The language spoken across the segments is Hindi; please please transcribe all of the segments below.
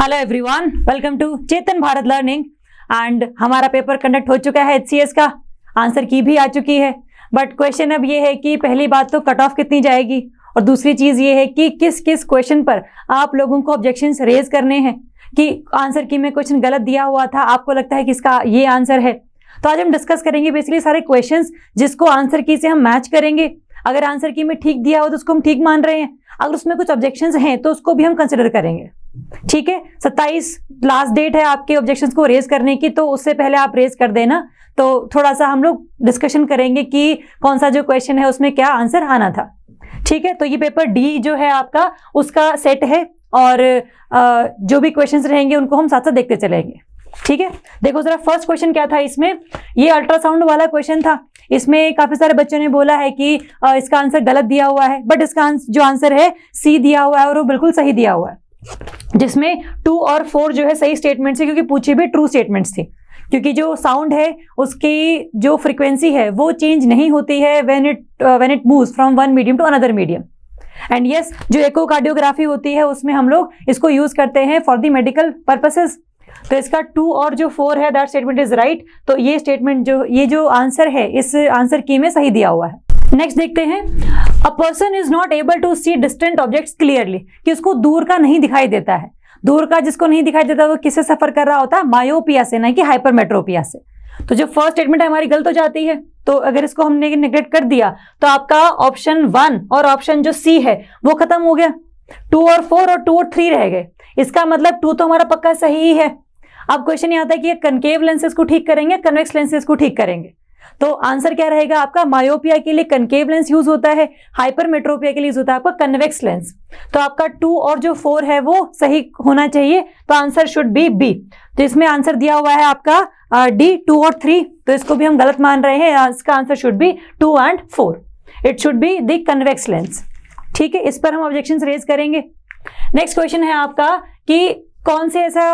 Hello everyone, welcome to Chetan Bharat learning. And हमारा पेपर कंडक्ट हो चुका है HCS का, आंसर की भी आ चुकी है। बट क्वेश्चन अब ये है कि पहली बात तो कट ऑफ कितनी जाएगी, और दूसरी चीज ये है कि किस किस क्वेश्चन पर आप लोगों को ऑब्जेक्शंस रेज करने हैं कि आंसर की में क्वेश्चन गलत दिया हुआ था, आपको लगता है कि इसका ये आंसर है। तो आज हम डिस्कस करेंगे बेसिकली सारे क्वेश्चंस जिसको आंसर की से हम मैच करेंगे। अगर आंसर की में ठीक दिया हो तो उसको हम ठीक मान रहे हैं, अगर उसमें कुछ ऑब्जेक्शंस हैं तो उसको भी हम कंसिडर करेंगे। ठीक है, 27 लास्ट डेट है आपके ऑब्जेक्शंस को रेज करने की, तो उससे पहले आप रेज कर देना। तो थोड़ा सा हम लोग डिस्कशन करेंगे कि कौन सा जो क्वेश्चन है उसमें क्या आंसर आना था। ठीक है, तो ये पेपर डी जो है आपका उसका सेट है, और जो भी क्वेश्चंस रहेंगे उनको हम साथ साथ देखते चलेंगे। ठीक है, देखो जरा फर्स्ट क्वेश्चन क्या था इसमें। ये अल्ट्रासाउंड वाला क्वेश्चन था। इसमें काफी सारे बच्चों ने बोला है कि इसका आंसर गलत दिया हुआ है, बट इसका जो आंसर है सी दिया हुआ है और वो बिल्कुल सही दिया हुआ है, जिसमें 2 और 4 जो है सही स्टेटमेंट्स है, क्योंकि पूछी भी ट्रू स्टेटमेंट्स थी। क्योंकि जो साउंड है उसकी जो फ्रीक्वेंसी है वो चेंज नहीं होती है when it moves from one medium to another medium. And yes, जो इकोकार्डियोग्राफी होती है उसमें हम लोग इसको यूज करते हैं फॉर द मेडिकल पर्पसेस। तो इसका 2 और जो 4 है दैट स्टेटमेंट इज राइट। तो ये स्टेटमेंट ये जो आंसर है इस आंसर की में सही दिया हुआ है। नेक्स्ट देखते हैं, a person is not able to see distant objects clearly, कि उसको दूर का नहीं दिखाई देता है। दूर का जिसको नहीं दिखाई देता वो किससे सफर कर रहा होता है? मायोपिया से, नहीं कि हाइपरमेट्रोपिया से। तो जो फर्स्ट स्टेटमेंट है हमारी गलत हो जाती है, तो अगर इसको हमने नेग्लेक्ट कर दिया तो आपका ऑप्शन 1 और ऑप्शन जो सी है वो खत्म हो गया। 2 और 4 और 2 और 3 रह गए। इसका मतलब 2 तो हमारा पक्का सही ही है। अब क्वेश्चन ये आता है कि कनकेव लेंसेज को ठीक करेंगे, कन्वेक्स लेंसेज को ठीक करेंगे। तो आंसर क्या रहेगा आपका? मायोपिया के लिए कनकेव लेंस यूज होता है, हाइपरमेट्रोपिया के लिए यूज होता है आपका कन्वेक्स लेंस। तो आपका 2 और जो 4 है वो सही होना चाहिए, तो आंसर शुड बी बी। तो इसमें आंसर दिया हुआ है आपका डी 2 और 3, तो इसको भी हम गलत मान रहे हैं। इसका answer should B 2 and 4। It should be the convex lens. ठीक है, इस पर हम ऑब्जेक्शन रेज करेंगे। नेक्स्ट क्वेश्चन है आपका कि कौन से ऐसा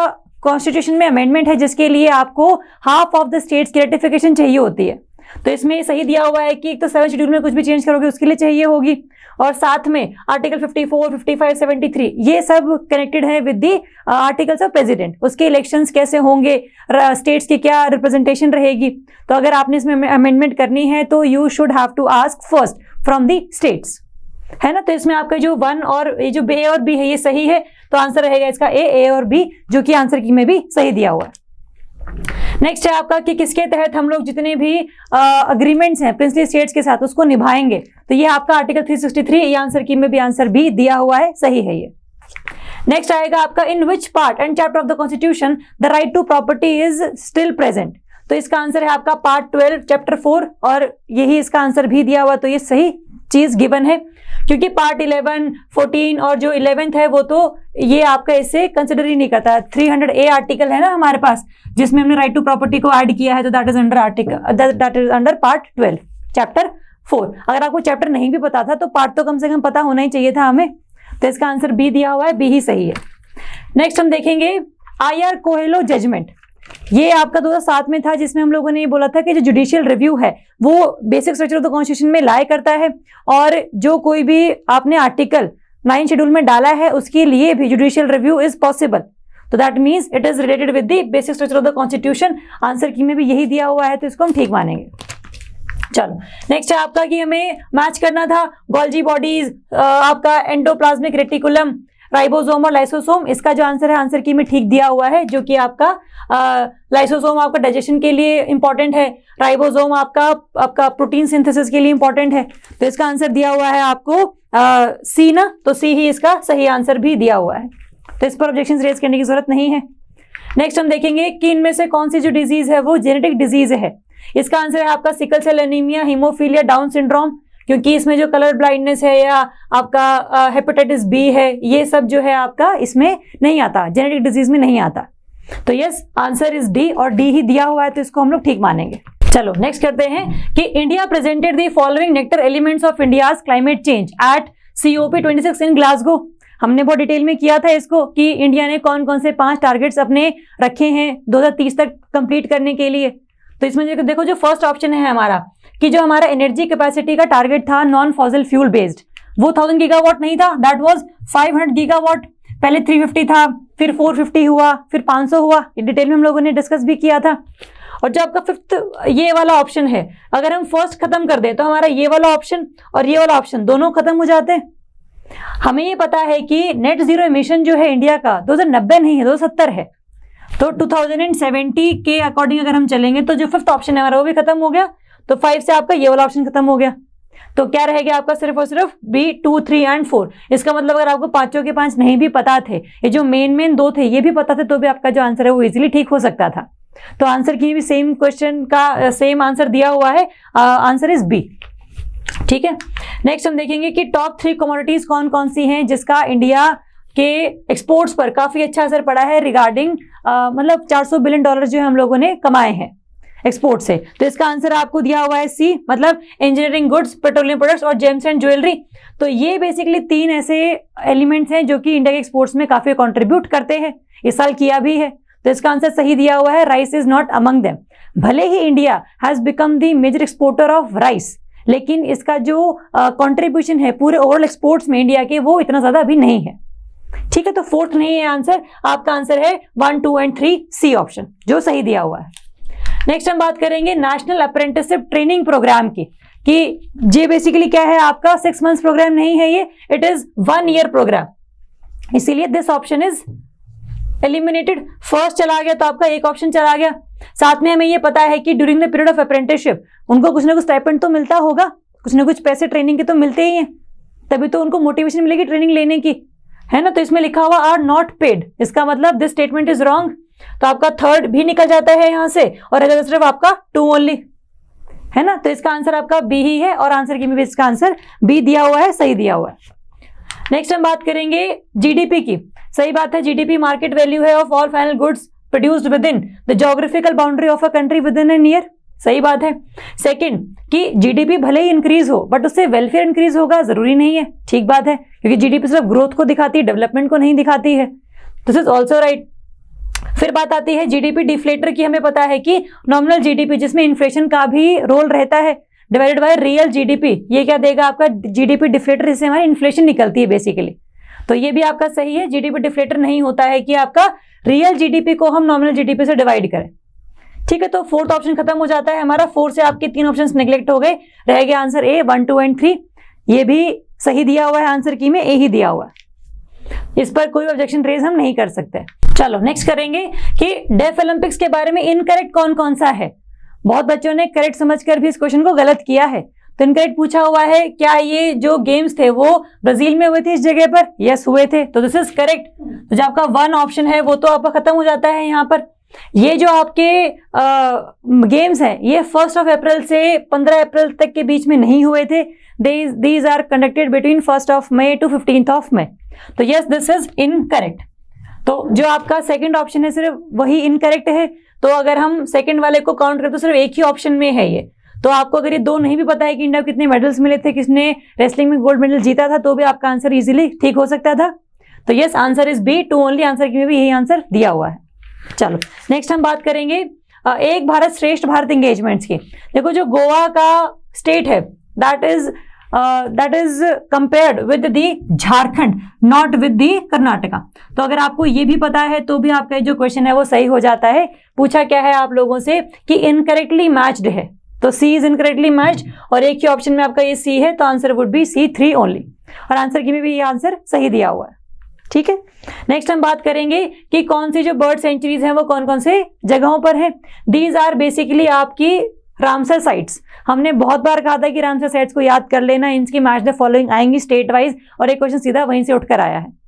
कॉन्स्टिट्यूशन में अमेंडमेंट है जिसके लिए आपको हाफ ऑफ द स्टेट्स की रेटिफिकेशन चाहिए होती है। तो इसमें सही दिया हुआ है कि एक तो 7 शेड्यूल में कुछ भी चेंज करोगे उसके लिए चाहिए होगी, और साथ में आर्टिकल 54, 55, 73 ये सब कनेक्टेड है with the articles of president. उसके इलेक्शंस कैसे होंगे, स्टेट्स की क्या रिप्रेजेंटेशन रहेगी। तो अगर आपने इसमें अमेंडमेंट करनी है तो you should have to ask first from the states, है ना। तो इसमें आपका जो 1 और ये जो ए और बी है ये सही है, तो आंसर रहेगा इसका ए और बी, जो कि आंसर की में भी सही दिया हुआ है। नेक्स्ट है आपका कि किसके तहत हम लोग जितने भी अग्रीमेंट्स हैं प्रिंसली स्टेट्स के साथ उसको निभाएंगे। तो ये आपका आर्टिकल 363, ये आंसर की में भी आंसर बी दिया हुआ है, सही है ये। नेक्स्ट आएगा आपका in which part and chapter of the constitution the right to property is still present. तो इसका आंसर है आपका पार्ट 12 चैप्टर 4, और यही इसका आंसर भी दिया हुआ। तो ये सही चीज गिवन है, क्योंकि पार्ट 11, 14 और जो 11th है वो तो ये आपका इससे कंसिडर ही नहीं करता। 300A आर्टिकल है ना हमारे पास, जिसमें हमने राइट टू प्रॉपर्टी को ऐड किया है, तो that is under article, that is under part 12 chapter 4। अगर आपको चैप्टर नहीं भी पता था तो पार्ट तो कम से कम पता होना ही चाहिए था हमें। तो इसका आंसर बी दिया हुआ है, बी ही सही है। नेक्स्ट हम देखेंगे IR कोहेलो जजमेंट। ये आपका 2007 में था, जिसमें हम लोगों ने ये बोला था कि जो जुडिशियल रिव्यू है वो basic structure of the constitution में लाए करता है, और जो कोई भी आपने आर्टिकल 9 शेड्यूल में डाला है उसके लिए भी जुडिशियल रिव्यू इज पॉसिबल। तो that means it is related with the basic structure of the constitution. Answer की में भी यही दिया हुआ है, तो इसको हम ठीक मानेंगे। चलो नेक्स्ट है आपका कि हमें मैच करना था गोल्जी बॉडीज, आपका एंडोप्लाज्मिक रेटिकुलम, राइबोसोम और लाइसोसोम। इसका जो आंसर है आंसर की में ठीक दिया हुआ है, जो कि आपका लाइसोसोम आपका डाइजेशन के लिए इंपॉर्टेंट है, राइबोसोम आपका प्रोटीन सिंथेसिस के लिए इंपॉर्टेंट है। तो इसका आंसर दिया हुआ है आपको सी ना, तो सी ही इसका सही आंसर भी दिया हुआ है। तो इस पर ऑब्जेक्शन रेज करने की जरूरत नहीं है। नेक्स्ट हम देखेंगे कि इनमें से कौन सी जो डिजीज है वो जेनेटिक डिजीज है। इसका आंसर है आपका sickle cell anaemia, haemophilia, down syndrome, क्योंकि इसमें जो कलर ब्लाइंडनेस है या आपका हेपेटाइटिस बी है, ये सब जो है आपका इसमें नहीं आता, जेनेटिक डिजीज में नहीं आता। तो यस, आंसर इज डी, और डी ही दिया हुआ है, तो इसको हम लोग ठीक मानेंगे। चलो नेक्स्ट करते हैं कि India presented the following nectar elements of India's climate change at COP26 in Glasgow. हमने बहुत डिटेल में किया था इसको कि इंडिया ने कौन कौन से 5 टारगेट्स अपने रखे हैं 2030 तक कंप्लीट करने के लिए। तो इसमें देखो जो फर्स्ट ऑप्शन है हमारा कि जो हमारा एनर्जी कैपेसिटी का टारगेट था नॉन फॉसिल फ्यूल बेस्ड, वो 1000 गीगावाट नहीं था, दैट वाज 500 गीगावाट। पहले 350 था, फिर 450 हुआ, फिर 500 हुआ, ये डिटेल में हम लोगों ने डिस्कस भी किया था। और जो आपका फिफ्थ ये वाला ऑप्शन है, अगर हम फर्स्ट खत्म कर दें तो हमारा ये वाला ऑप्शन और ये वाला ऑप्शन दोनों खत्म हो जाते हैं। हमें ये पता है कि नेट जीरो एमिशन जो है इंडिया का 2090 नहीं है, 2070 है। तो 2070 के अकॉर्डिंग अगर हम चलेंगे तो जो फिफ्थ ऑप्शन है हमारा वो भी खत्म हो गया। तो 5 से आपका ये वाला ऑप्शन खत्म हो गया। तो क्या रहेगा आपका सिर्फ और सिर्फ B, 2, 3 एंड 4। इसका मतलब अगर आपको पांचों के पांच नहीं भी पता थे, ये जो मेन दो थे ये भी पता थे, तो भी आपका जो आंसर है वो इजीली ठीक हो सकता था। तो आंसर की भी सेम क्वेश्चन का सेम आंसर दिया हुआ है, आंसर इज B। ठीक है, नेक्स्ट हम देखेंगे कि टॉप 3 कमोडिटीज कौन कौन सी हैं जिसका इंडिया के एक्सपोर्ट्स पर काफी अच्छा असर पड़ा है रिगार्डिंग मतलब $400 बिलियन जो हम लोगों ने कमाए हैं एक्सपोर्ट से। तो इसका आंसर आपको दिया हुआ है C, मतलब इंजीनियरिंग गुड्स, पेट्रोलियम प्रोडक्ट्स और जेम्स एंड ज्वेलरी। तो ये बेसिकली 3 ऐसे एलिमेंट्स हैं जो कि इंडिया के एक्सपोर्ट्स में काफी कंट्रीब्यूट करते हैं, इस साल किया भी है। तो इसका आंसर सही दिया हुआ है, rice is not among them. भले ही India has become the major exporter of rice, लेकिन इसका जो कंट्रीब्यूशन है पूरे ओवरऑल एक्सपोर्ट्स में इंडिया के वो इतना ज्यादा अभी नहीं है। ठीक है, तो फोर्थ नहीं है आंसर, आपका आंसर है 1, 2 एंड 3 C ऑप्शन जो सही दिया हुआ है। नेक्स्ट हम बात करेंगे नेशनल अप्रेंटिसशिप ट्रेनिंग प्रोग्राम की, कि ये बेसिकली क्या है आपका 6 मंथ्स प्रोग्राम नहीं है ये, इट इज 1 ईयर प्रोग्राम, इसीलिए this option is eliminated. First चला गया तो आपका एक ऑप्शन चला गया। साथ में हमें ये पता है कि during the period of apprenticeship उनको कुछ ना कुछ स्टाइपेंड तो मिलता होगा, कुछ ना कुछ पैसे ट्रेनिंग के तो मिलते ही हैं, तभी तो उनको मोटिवेशन मिलेगी ट्रेनिंग लेने की, है ना। तो इसमें लिखा हुआ आर नॉट पेड, इसका मतलब दिस स्टेटमेंट इज रॉन्ग। तो आपका थर्ड भी निकल जाता है यहां से, और अगर सिर्फ आपका 2 ओनली, है ना। तो इसका आंसर आपका B ही है, और आंसर की में भी इसका आंसर B दिया हुआ है, सही दिया हुआ है। नेक्स्ट हम बात करेंगे GDP की। सही बात है, GDP मार्केट वैल्यू है of all final goods produced with in the geographical boundary of a country with in an year. सही बात है। सेकंड कि GDP भले ही इंक्रीज हो बट उससे वेलफेयर इंक्रीज होगा जरूरी नहीं है, ठीक बात है, क्योंकि GDP सिर्फ ग्रोथ को दिखाती है, डेवलपमेंट को नहीं दिखाती है। This is also right. फिर बात आती है GDP डिफ्लेटर की। हमें पता है कि नॉमिनल GDP जिसमें इन्फ्लेशन का भी रोल रहता है डिवाइडेड बाय रियल GDP, ये क्या देगा आपका GDP डिफ्लेटर, इससे हमारी इन्फ्लेशन निकलती है बेसिकली। तो ये भी आपका सही है, GDP डिफ्लेटर नहीं होता है कि आपका रियल GDP को हम नॉमिनल GDP से डिवाइड करें। ठीक है, तो फोर्थ ऑप्शन खत्म हो जाता है हमारा। 4 से आपके 3 ऑप्शंस नेग्लेक्ट हो गए, रह गया आंसर A, 1, 2 एंड 3। ये भी सही दिया हुआ है, आंसर की में A ही दिया हुआ है, इस पर कोई ऑब्जेक्शन रेज हम नहीं कर सकते। चलो नेक्स्ट करेंगे कि डेफ ओलंपिक्स के बारे में इनकरेक्ट कौन कौन सा है। बहुत बच्चों ने करेक्ट समझकर भी इस क्वेश्चन को गलत किया है। तो इनकरेक्ट पूछा हुआ है, क्या ये जो गेम्स थे वो ब्राजील में हुए थे इस जगह पर? यस हुए थे, तो दिस इज करेक्ट। तो जो आपका 1 ऑप्शन है वो तो आपका खत्म हो जाता है यहाँ पर। ये जो आपके गेम्स हैं ये 1 अप्रैल से 15 अप्रैल तक के बीच में नहीं हुए थे। These are conducted between 1 May to 15 May. तो यस दिस इज इनकरेक्ट। तो जो आपका सेकंड ऑप्शन है सिर्फ वही इनकरेक्ट है। तो अगर हम सेकंड वाले को काउंट करें तो सिर्फ एक ही ऑप्शन में है ये। तो आपको अगर ये 2 नहीं भी पता है कि इंडिया को कितने मेडल्स मिले थे, किसने रेसलिंग में गोल्ड मेडल जीता था, तो भी आपका आंसर इजीली ठीक हो सकता था। तो yes answer is B, 2 only. Answer की में भी यही आंसर दिया हुआ है। चलो नेक्स्ट हम बात करेंगे एक भारत श्रेष्ठ भारत एंगेजमेंट्स की। देखो जो गोवा का स्टेट है that is compared with the Jharkhand, not with the Karnataka. तो अगर आपको ये भी पता है तो भी आपका जो क्वेश्चन है वो सही हो जाता है। पूछा क्या है आप लोगों से कि इनकरेक्टली मैच्ड है, तो C इज इनकरेक्टली मैच्ड, और एक ही ऑप्शन में आपका ये C है, तो answer would B C, 3 only. और आंसर की में भी ये आंसर सही दिया हुआ है। ठीक है, नेक्स्ट हम बात करेंगे कि कौन सी जो बर्ड सेंचुरीज हैं वो कौन कौन से जगहों पर है। दीज आर बेसिकली आपकी रामसर साइट्स। हमने बहुत बार कहा था कि रामसर साइट्स को याद कर लेना, इनकी मैच द फॉलोइंग आएंगी स्टेट वाइज, और एक क्वेश्चन सीधा वहीं से उठकर आया है।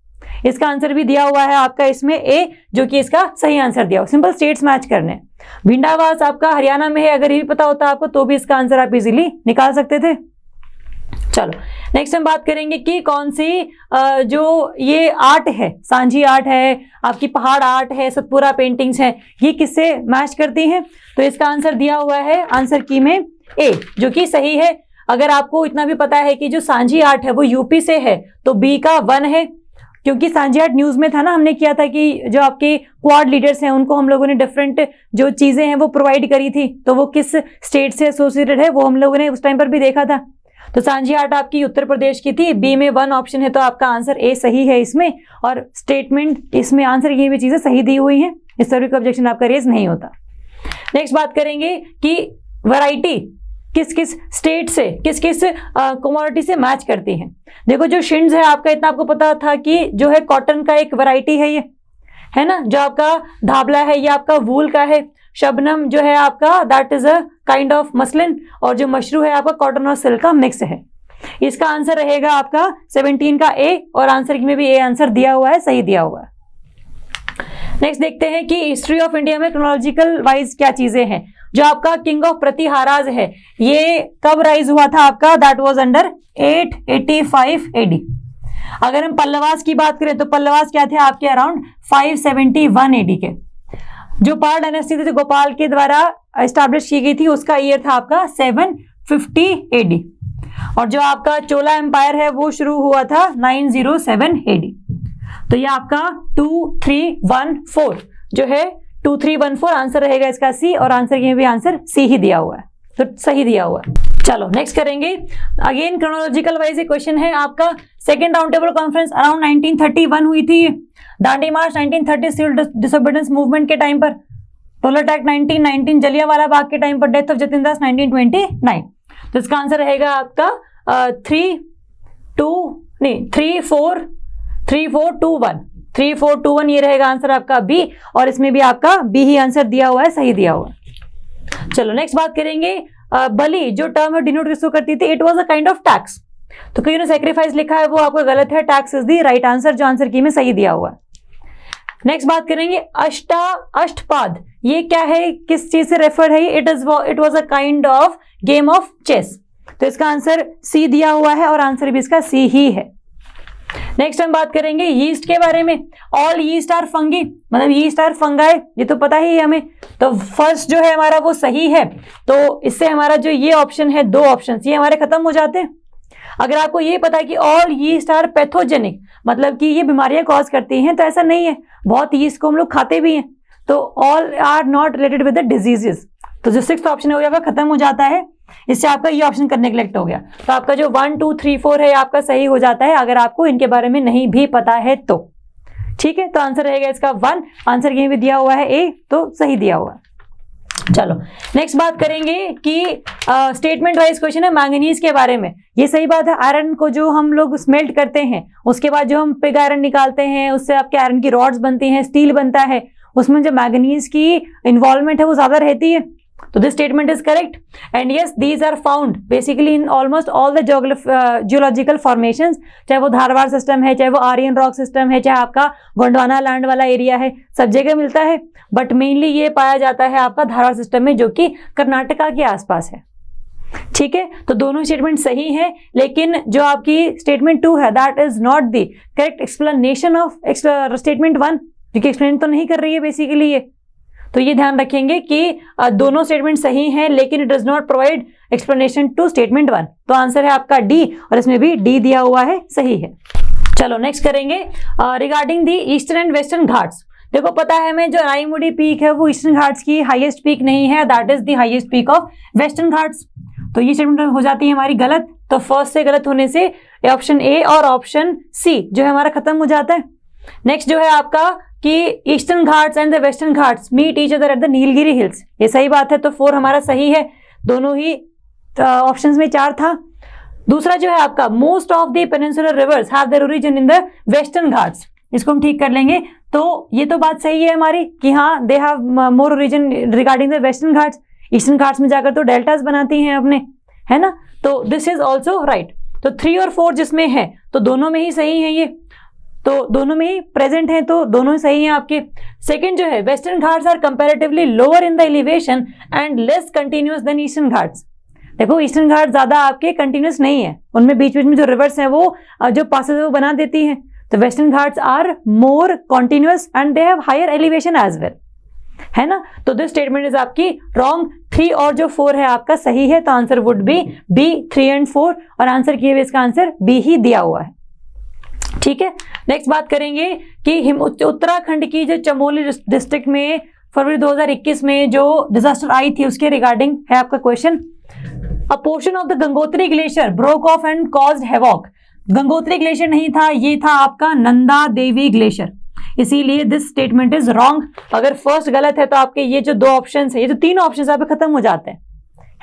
इसका आंसर भी दिया हुआ है आपका इसमें A, जो कि इसका सही आंसर दिया हुआ। सिंपल स्टेट्स मैच करने। भिंडावास आपका हरियाणा में है, अगर ये पता होता आपको तो भी इसका आंसर आप इजीली निकाल सकते थे। चलो नेक्स्ट हम बात करेंगे कि कौन सी जो ये आर्ट है, सांझी आर्ट है, आपकी पहाड़ आर्ट है, सतपुरा पेंटिंग्स है, ये किससे मैच करती हैं। तो इसका आंसर दिया हुआ है आंसर की में A, जो कि सही है। अगर आपको इतना भी पता है कि जो सांझी आर्ट है वो यूपी से है, तो B का 1 है, क्योंकि सांझी आर्ट न्यूज में था ना, हमने किया था कि जो आपके क्वाड लीडर्स हैं उनको हम लोगों ने डिफरेंट जो चीजें हैं वो प्रोवाइड करी थी, तो वो किस स्टेट से एसोसिएटेड है वो हम लोगों ने उस टाइम पर भी देखा था। तो सांझीहाट आपकी उत्तर प्रदेश की थी, बी में 1 ऑप्शन है, तो आपका आंसर ए सही है इसमें, और स्टेटमेंट इसमें आंसर की भी चीजें सही दी हुई हैं, इस तरह का ऑब्जेक्शन आपका रेज नहीं होता। नेक्स्ट बात करेंगे कि वैरायटी किस किस स्टेट से, किस किस कमोडिटी से मैच करती है। देखो जो शिंड्स है आपका, इतना आपको पता था कि जो है कॉटन का एक वैरायटी है ये, है ना। जो आपका धाबला है ये आपका वूल का है, शबनम जो है आपका that is a kind of muslin, और जो मशरू है आपका कॉटन और सिल्क का मिक्स है। इसका आंसर रहेगा आपका 17 का ए, और आंसर में भी ए आंसर दिया हुआ है, सही दिया हुआ है। नेक्स्ट देखते हैं कि हिस्ट्री ऑफ इंडिया में क्रोनोलॉजिकल वाइज क्या चीजें हैं। जो आपका किंग ऑफ प्रतिहाराज है ये कब राइज हुआ था आपका, दैट वाज अंडर 885 एडी। अगर हम पल्लवास की बात करें तो पल्लवास क्या थे आपके अराउंड 571 एडी के। जो पाल डायनेस्टी थी गोपाल के द्वारा एस्टैब्लिश की गई थी उसका ईयर था आपका 750 एडी, और जो आपका चोला एम्पायर है वो शुरू हुआ था 907 एडी। तो ये आपका 2314 जो है 2314 आंसर रहेगा इसका सी, और आंसर में भी आंसर सी ही दिया हुआ है, तो सही दिया हुआ है। चलो नेक्स्ट करेंगे, अगेन क्रोनोलॉजिकल वाइज एक क्वेश्चन है आपका। Second round table conference around 1931 हुई थी। दांडी मार्च 1930 सिविल डिसोबीडियंस मूवमेंट के टाइम पर, पोलर अटैक 1919, जलियांवाला बाग के टाइम पर, डेथ ऑफ जतिन दास 1929। तो इसका आंसर रहेगा आपका 3421 ये रहेगा आंसर आपका बी, और इसमें भी आपका बी ही आंसर दिया हुआ है, सही दिया हुआ है। चलो नेक्स्ट बात करेंगे, बलि जो टर्म डिनोट किसको करती थी, it was a kind of tax. तो कहीं ने सेक्रीफाइस लिखा है वो आपका गलत है, tax is the right answer, जो आंसर की में सही दिया हुआ है। नेक्स्ट बात करेंगे अष्टपाद, ये क्या है, किस चीज से रेफर है, it was a kind of game of chess. तो इसका आंसर सी दिया हुआ है, और आंसर भी इसका सी ही है। नेक्स्ट हम बात करेंगे यीस्ट के बारे में। ऑल यीस्ट आर फंगी, मतलब यीस्ट आर फंगाई, ये तो पता ही है हमें। तो फर्स्ट जो है हमारा वो सही है, तो इससे हमारा जो ये ऑप्शन है, दो ऑप्शन ये हमारे खत्म हो जाते हैं। अगर आपको ये पता है कि ऑल यीस्ट आर पैथोजेनिक, मतलब कि ये बीमारियां कॉज करती हैं, तो ऐसा नहीं है, बहुत यीस्ट को हम लोग खाते भी हैं। तो all are not related with the diseases, तो जो 6th ऑप्शन है वो आपका खत्म हो जाता है, इससे आपका ये ऑप्शन नेग्लेक्ट हो गया। तो आपका जो 1 2 3 4 है आपका सही हो जाता है, अगर आपको इनके बारे में नहीं भी पता है तो। ठीक है, तो आंसर रहेगा इसका 1, आंसर ये भी दिया हुआ है ए, तो सही दिया हुआ है। चलो नेक्स्ट बात करेंगे कि स्टेटमेंट वाइज क्वेश्चन है मैंगनीज के बारे में। ये सही बात है, आयरन को जो हम लोग स्मेल्ट करते हैं उसके बाद जो हम पिग आयरन निकालते हैं उससे आपके आयरन की रॉड्स बनती हैं, स्टील बनता है, उसमें जो मैंगनीज की इन्वॉल्वमेंट है वो ज्यादा रहती है। तो this statement is correct, and yes these are found basically in almost all the geological formations, चाहे वो धारवाड़ सिस्टम है, चाहे वो आर्यन रॉक सिस्टम है, चाहे आपका गोंडवाना लैंड वाला एरिया है, सब जगह मिलता है। बट मेनली ये पाया जाता है आपका धारवाड़ सिस्टम में, जो कि कर्नाटका के आसपास है। ठीक है, तो दोनों स्टेटमेंट सही है, लेकिन जो आपकी स्टेटमेंट 2 है that is not the correct explanation of statement 1, क्योंकि एक्सप्लेन तो नहीं कर रही है बेसिकली ये। तो ये ध्यान रखेंगे कि दोनों स्टेटमेंट सही हैं, लेकिन it does not provide explanation to statement 1। तो आंसर है आपका डी, और इसमें भी डी दिया हुआ है, सही है। चलो नेक्स्ट करेंगे regarding the eastern and western Ghats. देखो पता है हमें जो राईमुडी पीक है वो ईस्टर्न घाट्स की हाईएस्ट पीक नहीं है, that is the highest peak of western Ghats. तो ये स्टेटमेंट हो जाती है हमारी गलत, तो फर्स्ट से गलत होने से ऑप्शन ए और ऑप्शन सी जो है हमारा खत्म हो जाता है। नेक्स्ट जो है आपका कि Eastern Ghats and the Western Ghats meet each other at the Nilgiri Hills, ये सही बात है, तो 4 हमारा सही है, दोनों ही ऑप्शंस में 4 था। दूसरा जो है आपका most of the peninsular reverse have their origin in the Western Ghats, इसको हम ठीक कर लेंगे। तो ये तो बात सही है हमारी कि हाँ they have more origin regarding the Western Ghats, eastern Ghats में जाकर तो डेल्टास बनाती हैं अपने, है ना। तो दिस इज ऑल्सो राइट। तो 3 और 4 जिसमें है तो दोनों में ही सही है, ये तो दोनों में ही प्रेजेंट है, तो दोनों सही हैं आपके। सेकंड जो है Western Ghats are comparatively lower in the elevation and less continuous than Eastern Ghats. देखो ईस्टर्न घाट ज्यादा आपके कंटिन्यूअस नहीं है, उनमें बीच बीच में जो रिवर्स है वो जो पासेज है वो बना देती है। तो Western Ghats are more continuous and they have higher elevation as well, है ना। तो दिस स्टेटमेंट इज आपकी रॉन्ग। 3 और जो 4 है आपका सही है, तो answer would be B 3 and 4, और आंसर किए हुए इसका आंसर बी ही दिया हुआ है। ठीक है, नेक्स्ट बात करेंगे कि उत्तराखंड की जो चमोली डिस्ट्रिक्ट में फरवरी 2021 में जो डिजास्टर आई थी उसके रिगार्डिंग है आपका question. A portion of the Gangotri glacier broke of and caused havoc. Gangotri glacier नहीं था, ये था आपका नंदा देवी ग्लेशियर, इसीलिए दिस स्टेटमेंट इज रॉन्ग। अगर फर्स्ट गलत है तो आपके ये जो दो ऑप्शन है, ये जो तीन ऑप्शन आपके खत्म हो जाते हैं,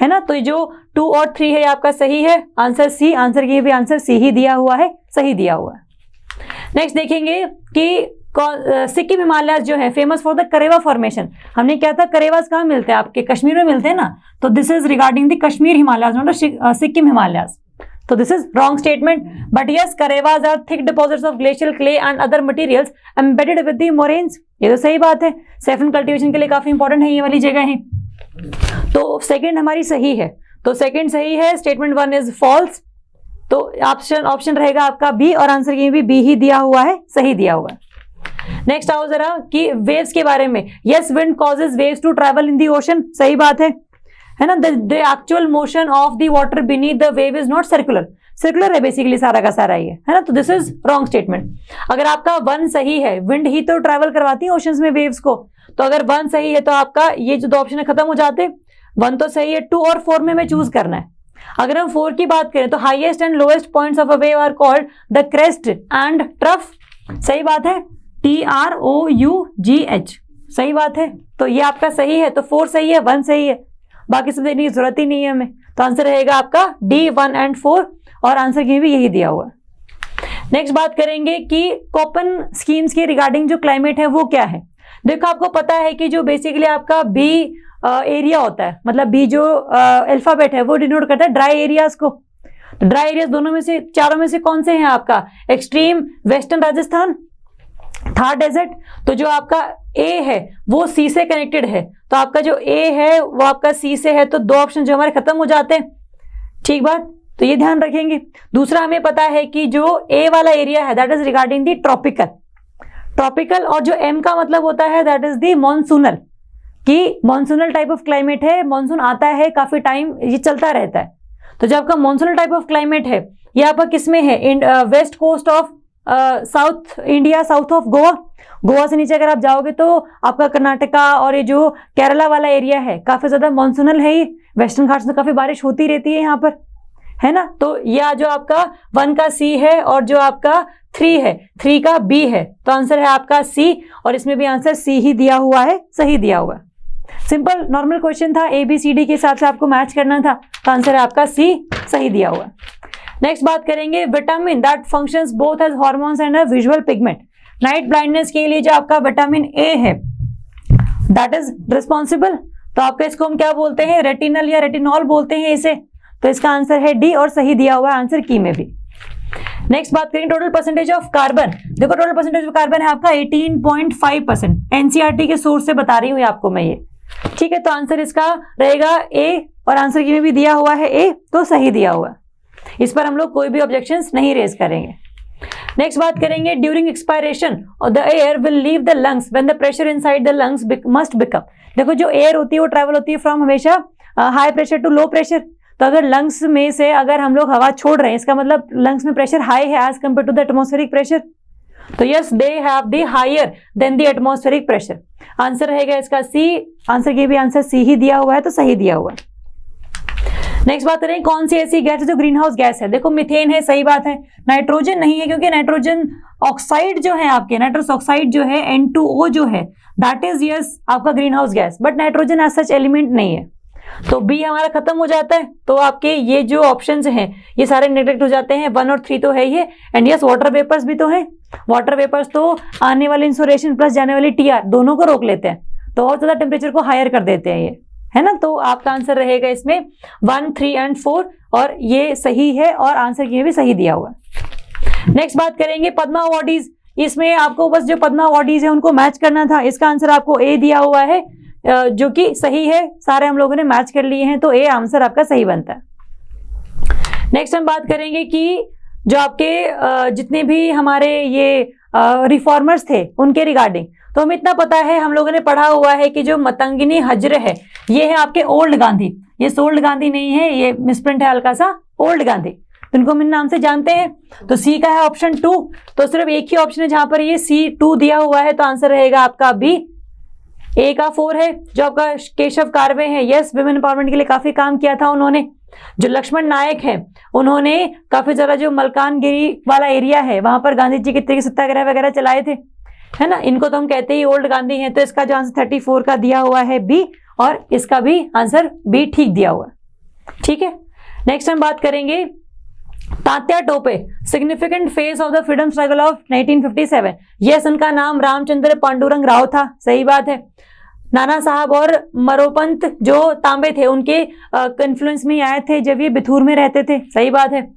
है ना। तो जो 2 और 3 है आपका सही है, आंसर सी, आंसर ये भी आंसर सी ही दिया हुआ है, सही दिया हुआ है। नेक्स्ट देखेंगे कि सिक्किम हिमालयाज जो है फेमस फॉर द करेवा फॉर्मेशन। हमने क्या था, करेवास कहाँ मिलते हैं, आपके कश्मीर में मिलते हैं ना, तो this is regarding the Kashmir Himalayas not Sikkim Himalayas. तो this is wrong statement, but yes karewas are thick deposits of glacial clay and other materials embedded with the moraines. ये तो सही बात है, सैफरन कल्टीवेशन के लिए काफी इंपॉर्टेंट है ये वाली जगह है। तो सेकंड हमारी सही है, तो सेकंड सही है, स्टेटमेंट 1 इज फॉल्स। तो ऑप्शन रहेगा आपका बी, और आंसर ये भी बी ही दिया हुआ है, सही दिया हुआ है। नेक्स्ट आओ जरा कि वेव्स के बारे में। Yes wind causes waves to travel in the ocean, सही बात है ना। The actual motion of the water beneath the wave is not circular, circular है बेसिकली सारा का सारा ये, है ना। तो दिस इज रॉन्ग स्टेटमेंट। अगर आपका 1 सही है, विंड ही तो ट्रैवल करवाती है ओशंस में वेव्स को, तो अगर 1 सही है तो आपका ये जो 2 ऑप्शन है खत्म हो जाते। 1 तो सही है, 2 और 4 में हमें चूज करना है। अगर हम 4 की बात करें तो highest and lowest points of a wave are called the crest and trough, सही बात है, TROUGH, सही बात है। तो ये आपका सही है, तो 4 सही है, 1 सही है, बाकी सब देने की जरूरत ही नहीं है हमें। तो आंसर रहेगा आपका D 1 एंड 4, और आंसर की भी यही दिया हुआ है। नेक्स्ट बात करेंगे कि कोपन स्कीम्स के रिगार्डिंग जो क्लाइमेट है वो क्या है। देखो आपको पता है कि जो बेसिकली आपका बी एरिया होता है, मतलब बी जो अल्फाबेट है वो डिनोट करता है ड्राई एरियाज को। तो ड्राई एरियाज दोनों में से, चारों में से कौन से हैं आपका, extreme western Rajasthan, Thar desert. तो जो आपका ए है वो सी से कनेक्टेड है, तो आपका जो ए है वो आपका सी से है, तो 2 ऑप्शन जो हमारे खत्म हो जाते हैं, ठीक बात। तो ये ध्यान रखेंगे। दूसरा हमें पता है कि जो ए वाला एरिया है that is regarding the tropical, tropical, और जो एम का मतलब होता है दैट इज दी मॉनसूनल, कि मॉनसूनल टाइप ऑफ क्लाइमेट है, मॉनसून आता है काफी टाइम, ये चलता रहता है। तो जब आपका मॉनसूनल टाइप ऑफ क्लाइमेट है ये आपका किसमें है, west coast of South India, south of Goa. Goa से नीचे अगर आप जाओगे तो आपका कर्नाटका और ये जो केरला वाला एरिया है काफी ज्यादा मॉनसूनल है, ये वेस्टर्न घाट्स में काफी बारिश होती रहती है यहाँ पर, है ना। तो यह जो आपका 1 का सी है और जो आपका 3 है, 3 का बी है, तो आंसर है आपका सी, और इसमें भी आंसर सी ही दिया हुआ है, सही दिया हुआ है। सिंपल नॉर्मल क्वेश्चन था, ABCD के हिसाब से आपको मैच करना था, तो आंसर है आपका सी, सही दिया हुआ है। नेक्स्ट बात करेंगे vitamin that functions both as hormones and a visual pigment. Night blindness के लिए जो आपका विटामिन ए है दैट इज रिस्पॉन्सिबल, तो आपका इसको हम क्या बोलते हैं, रेटिनल या रेटिनॉल बोलते हैं इसे। तो इसका आंसर है डी, और सही दिया हुआ है आंसर की में भी। नेक्स्ट बात करेंगे टोटल परसेंटेज ऑफ कार्बन। देखो टोटल परसेंटेज ऑफ कार्बन है आपका 18.5%, NCERT के सोर्स से बता रही हूँ आपको मैं ये, ठीक है। तो आंसर इसका रहेगा ए, और आंसर की में भी दिया हुआ है ए, तो सही दिया हुआ है। इस पर हम लोग कोई भी ऑब्जेक्शंस नहीं रेज करेंगे। नेक्स्ट बात करेंगे during expiration the air will leave the lungs when the pressure inside the lungs must become. देखो जो एयर होती है वो ट्रैवल होती है फ्रॉम हमेशा high pressure to low pressure. तो अगर लंग्स में से अगर हम लोग हवा छोड़ रहे हैं, इसका मतलब लंग्स में प्रेशर हाई है as compare to the atmospheric pressure. तो yes they have the higher than the atmospheric pressure. Answer रहेगा इसका सी, आंसर के भी आंसर सी ही दिया हुआ है, तो सही दिया हुआ है। नेक्स्ट बात करें कौन सी ऐसी गैस है जो ग्रीन हाउस गैस है। देखो मीथेन है, सही बात है। नाइट्रोजन नहीं है, क्योंकि नाइट्रोजन ऑक्साइड जो है आपके, नाइट्रस ऑक्साइड जो है N2O जो है दैट इज यस आपका green house gas, but nitrogen as such element नहीं है। तो बी हमारा खत्म हो जाता है। तो आपके ये जो ऑप्शंस हैं ये सारे नेग्लेक्ट हो जाते हैं। 1 और 3 तो है ये, एंड यस वाटर वेपर्स भी तो है। वाटर वेपर्स तो आने वाली इंसोलेशन प्लस जाने वाली TR दोनों को रोक लेते हैं, तो और ज्यादा टेम्परेचर को हायर कर देते हैं ये, है ना। तो आपका आंसर रहेगा इसमें 1, 3 एंड 4, और ये सही है, और आंसर ये भी सही दिया हुआ है। नेक्स्ट बात करेंगे पद्मा अवार्डीज। इसमें आपको बस जो पद्मा अवार्डीज है उनको मैच करना था। इसका आंसर आपको ए दिया हुआ है, जो कि सही है। सारे हम लोगों ने मैच कर लिए हैं, तो ए आंसर आपका सही बनता है। नेक्स्ट हम बात करेंगे कि जो आपके जितने भी हमारे ये रिफॉर्मर्स थे उनके रिगार्डिंग, तो हमें इतना पता है, हम लोगों ने पढ़ा हुआ है कि जो मतंगिनी हजरे है ये है आपके ओल्ड गांधी। ये सोल्ड गांधी नहीं है, ये मिसप्रिंट है हल्का सा, ओल्ड गांधी, तो इनको हम इन नाम से जानते हैं। तो सी का है ऑप्शन 2, तो सिर्फ एक ही ऑप्शन है जहां पर ये C2 दिया हुआ है, तो आंसर रहेगा आपका बी। ए का 4 है जो आपका केशव कार्वे है, यस विमेन एम्पावरमेंट के लिए काफी काम किया था उन्होंने, जो लक्ष्मण नायक है उन्होंने काफी ज्यादा जो मलकानगिरी वाला एरिया है वहां पर गांधी जी के तरीके सत्याग्रह वगैरह चलाए थे, है ना। इनको तो हम कहते ही ओल्ड गांधी हैं। तो इसका जो आंसर 34 का दिया हुआ है बी, और इसका भी आंसर बी ठीक दिया हुआ है। ठीक है, नेक्स्ट हम बात करेंगे Tatya Tope, significant face of the freedom struggle of 1957। Yes, उनका नाम रामचंद्र पांडुरंग राव था, सही बात है। नाना साहब और मरोपंत जो तांबे थे उनके इन्फ्लुएंस में आए थे जब ये बिथूर में रहते थे, सही बात है।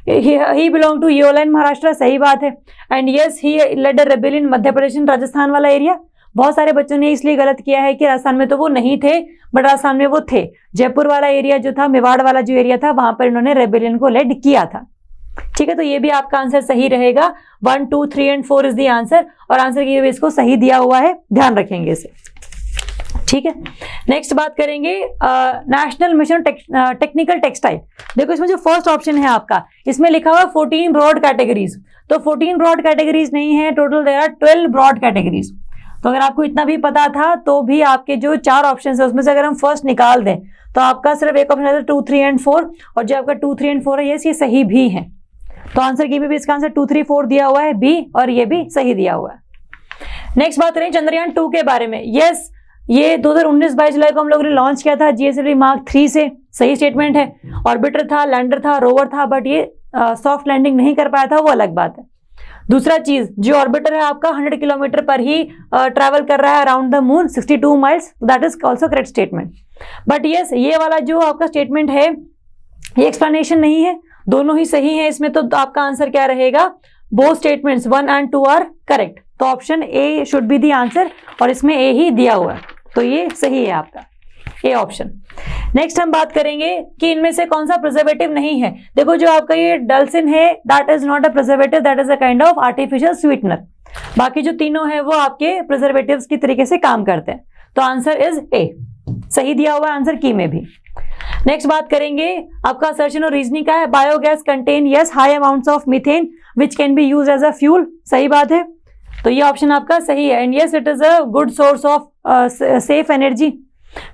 He belong to Yeola Maharashtra, सही बात है। And yes he led a rebellion Madhya Pradesh Rajasthan वाला एरिया। बहुत सारे बच्चों ने इसलिए गलत किया है कि राजस्थान में तो वो नहीं थे, बट राजस्थान में वो थे। जयपुर वाला एरिया जो था, मेवाड़ वाला जो एरिया था, वहां पर इन्होंने रेबेलियन को लेड किया था। ठीक है, तो ये भी आपका आंसर सही रहेगा। 1, 2, 3 एंड 4 इज द आंसर, और आंसर की इसको सही दिया हुआ है, ध्यान रखेंगे इसे। ठीक है, नेक्स्ट बात करेंगे नेशनल मिशन टेक्निकल टेक्सटाइल। देखो इसमें जो फर्स्ट ऑप्शन है आपका, इसमें लिखा हुआ 14 ब्रॉड कैटेगरीज, तो 14 ब्रॉड कैटेगरीज नहीं है, total there are 12 broad categories. तो अगर आपको इतना भी पता था तो भी आपके जो 4 ऑप्शन है उसमें से अगर हम फर्स्ट निकाल दें तो आपका सिर्फ एक ऑप्शन है 2, 3 एंड 4, और जो आपका 2, 3 एंड 4 है ये सही भी है। तो आंसर की भी इसका आंसर 2, 3, 4 दिया हुआ है बी, और ये भी सही दिया हुआ है। नेक्स्ट बात करें चंद्रयान 2 के बारे में। यस, ये 2019-22 जुलाई को हम लोगों ने लॉन्च किया था GSLV Mark 3 से, सही स्टेटमेंट है। ऑर्बिटर था, लैंडर था, रोवर था, बट ये सॉफ्ट लैंडिंग नहीं कर पाया था, वो अलग बात है। दूसरा चीज, जो ऑर्बिटर है आपका 100 किलोमीटर पर ही ट्रैवल कर रहा है around the moon, 62 miles, that is also correct statement. But yes, ये वाला जो आपका स्टेटमेंट है ये एक्सप्लेनेशन नहीं है, दोनों ही सही है इसमें। तो आपका आंसर क्या रहेगा, both statements 1 and 2 are correct. तो option A should be the answer, और इसमें ए ही दिया हुआ है, तो ये सही है आपका ए ऑप्शन। नेक्स्ट हम बात करेंगे कि इनमें से कौन सा प्रिजर्वेटिव नहीं है। देखो जो आपका ये डल्सिन है, that is not a preservative, that is a kind of artificial sweetener. बाकी जो तीनों है वो आपके प्रिजर्वेटिव्स की तरीके से काम करते हैं। तो आंसर इज ए, सही दिया हुआ आंसर की में भी। नेक्स्ट बात करेंगे आपका असर्शन और रीजनिंग का है। Biogas contain yes high amounts of methane which can be used as a fuel, सही बात है। तो ये ऑप्शन आपका सही है। And yes it is a good source of safe energy.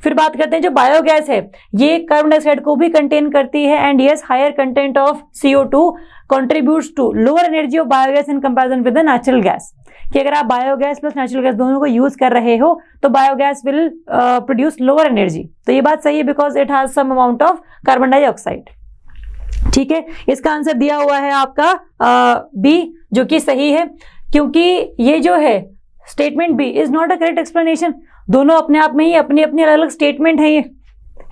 फिर बात करते हैं जो बायोगैस है ये कार्बन डाइऑक्साइड को भी कंटेन करती है। And yes higher content of CO2 contributes to lower energy of biogas in comparison with the natural gas. कि अगर आप बायोगैस प्लस नेचुरल गैस दोनों को यूज कर रहे हो तो biogas will produce lower energy. तो ये बात सही है because it has some amount of carbon dioxide. ठीक है, इसका आंसर दिया हुआ है आपका बी, जो कि सही है, क्योंकि ये जो है statement B is not a correct explanation. दोनों अपने आप में ही अपनी अपनी अलग अलग स्टेटमेंट है ये,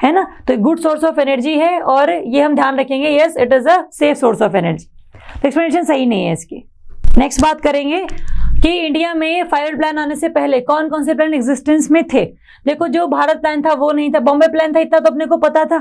है ना। तो गुड सोर्स ऑफ एनर्जी है और ये हम ध्यान रखेंगे, yes it is a safe source of energy. तो एक्सप्लेनेशन सही नहीं है इसकी। नेक्स्ट बात करेंगे कि इंडिया में 5 प्लान आने से पहले कौन कौन से प्लान एग्जिस्टेंस में थे। देखो जो भारत प्लान था वो नहीं था, बॉम्बे प्लान था, इतना तो अपने को पता था,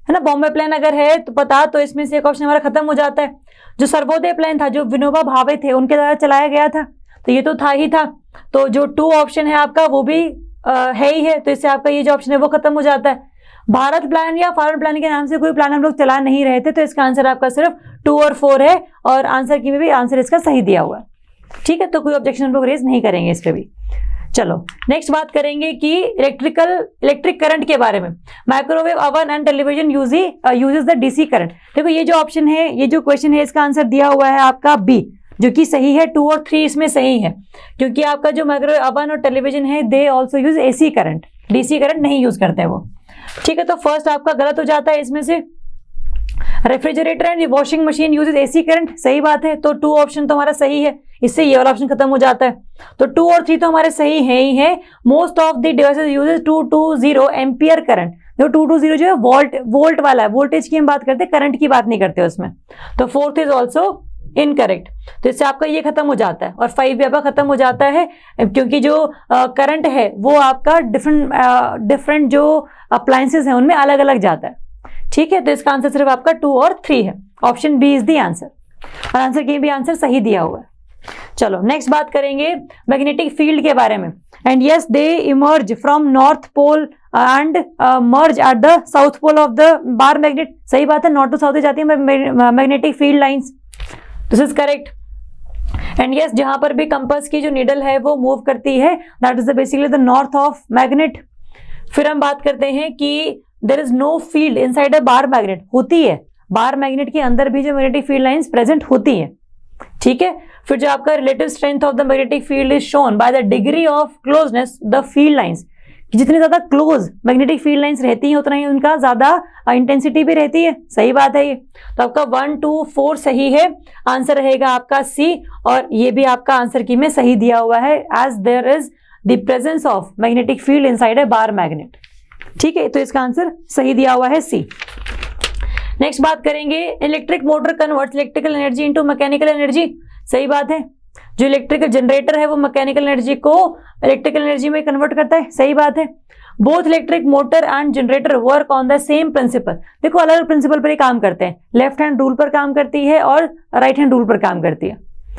है ना। बॉम्बे प्लान अगर है तो पता, तो इसमें से एक ऑप्शन हमारा खत्म हो जाता है। जो सर्वोदय प्लान था जो विनोबा भावे थे उनके द्वारा चलाया गया था, तो ये तो था ही था। तो जो 2 ऑप्शन है आपका वो भी है ही है, तो इससे आपका ये जो ऑप्शन है वो खत्म हो जाता है। भारत प्लान या फॉरेन प्लान के नाम से कोई प्लान हम लोग चला नहीं रहे थे, तो इसका आंसर आपका सिर्फ 2 और 4 है, और आंसर की में भी आंसर इसका सही दिया हुआ है। ठीक है, तो कोई ऑब्जेक्शन हम लोग रेज नहीं करेंगे इस पे भी। चलो नेक्स्ट बात करेंगे कि इलेक्ट्रिक करंट के बारे में। Microwave oven and television uses the DC current. देखो ये जो ऑप्शन है, ये जो क्वेश्चन है, इसका आंसर दिया हुआ है आपका बी, जो कि सही है। 2 और 3 इसमें सही है, क्योंकि आपका जो माइक्रोवेव ओवन और टेलीविजन है they also use AC current, DC current नहीं यूज करते वो। ठीक है, तो फर्स्ट आपका गलत हो जाता है इसमें से। Refrigerator and washing machine uses AC current, सही बात है। तो 2 ऑप्शन तो हमारा सही है, इससे ये वाला ऑप्शन खत्म हो जाता है। तो 2 और 3 तो हमारे सही है ही है। Most of the devices uses 220 ampere current. जो 220 जो है वोल्ट वाला है, वोल्टेज की हम बात करते हैं, करंट की बात नहीं करते उसमें। तो 4th इज ऑल्सो इनकरेक्ट, तो इससे आपका ये खत्म हो जाता है। और 5 भी आपका खत्म हो जाता है, क्योंकि जो करंट है वो आपका डिफरेंट जो अप्लायंसेस हैं उनमें अलग अलग जाता है। ठीक है, तो इसका आंसर सिर्फ आपका 2 और 3 है। Option B is the answer, और आंसर की भी आंसर सही दिया हुआ है। चलो नेक्स्ट बात करेंगे मैग्नेटिक फील्ड के बारे में। And yes they emerge from north pole and merge at the south pole of the bar magnet. सही बात है, नॉर्थ टू साउथ जाती है magnetic field lines, this is correct. And yes जहां पर भी कंपास की जो नीडल है वो मूव करती है, that is basically the north of magnet. फिर हम बात करते हैं कि there is no field inside a bar magnet, होती है, बार मैग्नेट के अंदर भी जो मैग्नेटिक फील्ड लाइंस प्रेजेंट होती है, ठीक है। फिर जो आपका relative strength of the magnetic field is shown by the degree of closeness the field lines, जितनी ज्यादा क्लोज मैग्नेटिक फील्ड लाइंस रहती हैं उतना ही उनका ज्यादा इंटेंसिटी भी रहती है, सही बात है ये। तो आपका 1, 2, 4 सही है, आंसर रहेगा आपका सी, और ये भी आपका आंसर की में सही दिया हुआ है, as there is the presence of magnetic field inside a bar magnet, ठीक है। तो इसका आंसर सही दिया हुआ है सी। नेक्स्ट बात करेंगे, electric motor converts electrical energy into mechanical energy, सही बात है। जो इलेक्ट्रिकल जनरेटर है वो मैकेनिकल एनर्जी को इलेक्ट्रिकल एनर्जी में कन्वर्ट करता है, सही बात है। Both electric motor and generator work on the same principle, देखो अलग अलग प्रिंसिपल पर ये काम करते हैं, लेफ्ट हैंड रूल पर काम करती है और राइट हैंड रूल पर काम करती है,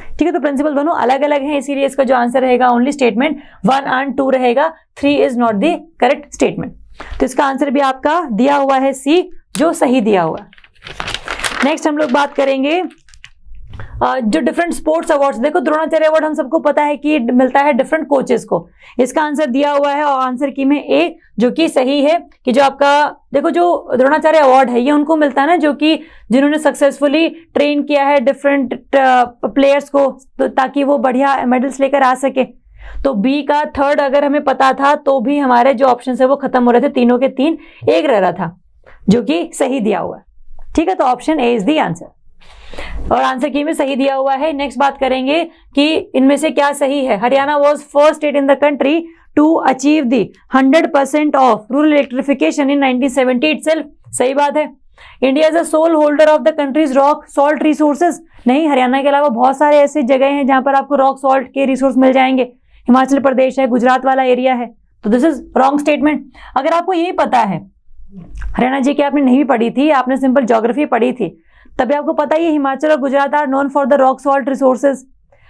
ठीक है। तो प्रिंसिपल दोनों अलग अलग हैं, इसीलिए इसका जो आंसर रहेगा ओनली स्टेटमेंट 1 एंड 2 रहेगा, 3 is not the correct statement. तो इसका आंसर भी आपका दिया हुआ है सी, जो सही दिया हुआ। नेक्स्ट हम लोग बात करेंगे जो डिफरेंट स्पोर्ट्स अवार्ड्स, देखो द्रोणाचार्य अवार्ड हम सबको पता है कि मिलता है डिफरेंट कोचेस को, इसका आंसर दिया हुआ है और आंसर की में ए, जो कि सही है कि जो आपका देखो जो द्रोणाचार्य अवार्ड है ये उनको मिलता है ना जो कि जिन्होंने सक्सेसफुली ट्रेन किया है डिफरेंट प्लेयर्स को, तो ताकि वो बढ़िया मेडल्स लेकर आ सके। तो बी का थर्ड अगर हमें पता था तो भी हमारे जो ऑप्शन है वो खत्म हो रहे थे, तीनों के 3 एक रह रहा था, जो कि सही दिया हुआ है, ठीक है। तो option A is the answer, और आंसर की में सही दिया हुआ है। नेक्स्ट बात करेंगे कि इनमें से क्या सही है। Haryana was first state in the country to achieve the 100% of rural electrification in 1970 itself, सही बात है। India is the sole holder of the country's rock salt resources, नहीं, हरियाणा के अलावा बहुत सारे ऐसे जगह हैं जहां पर आपको रॉक सॉल्ट के रिसोर्स मिल जाएंगे, हिमाचल प्रदेश है, गुजरात वाला एरिया है, तो दिस इज रॉन्ग स्टेटमेंट। अगर आपको यही पता है, हरियाणा जी की आपने नहीं पढ़ी थी, आपने सिंपल ज्योग्राफी पढ़ी थी, तभी आपको पता ही हिमाचल और Gujarat are known for the rock salt resources.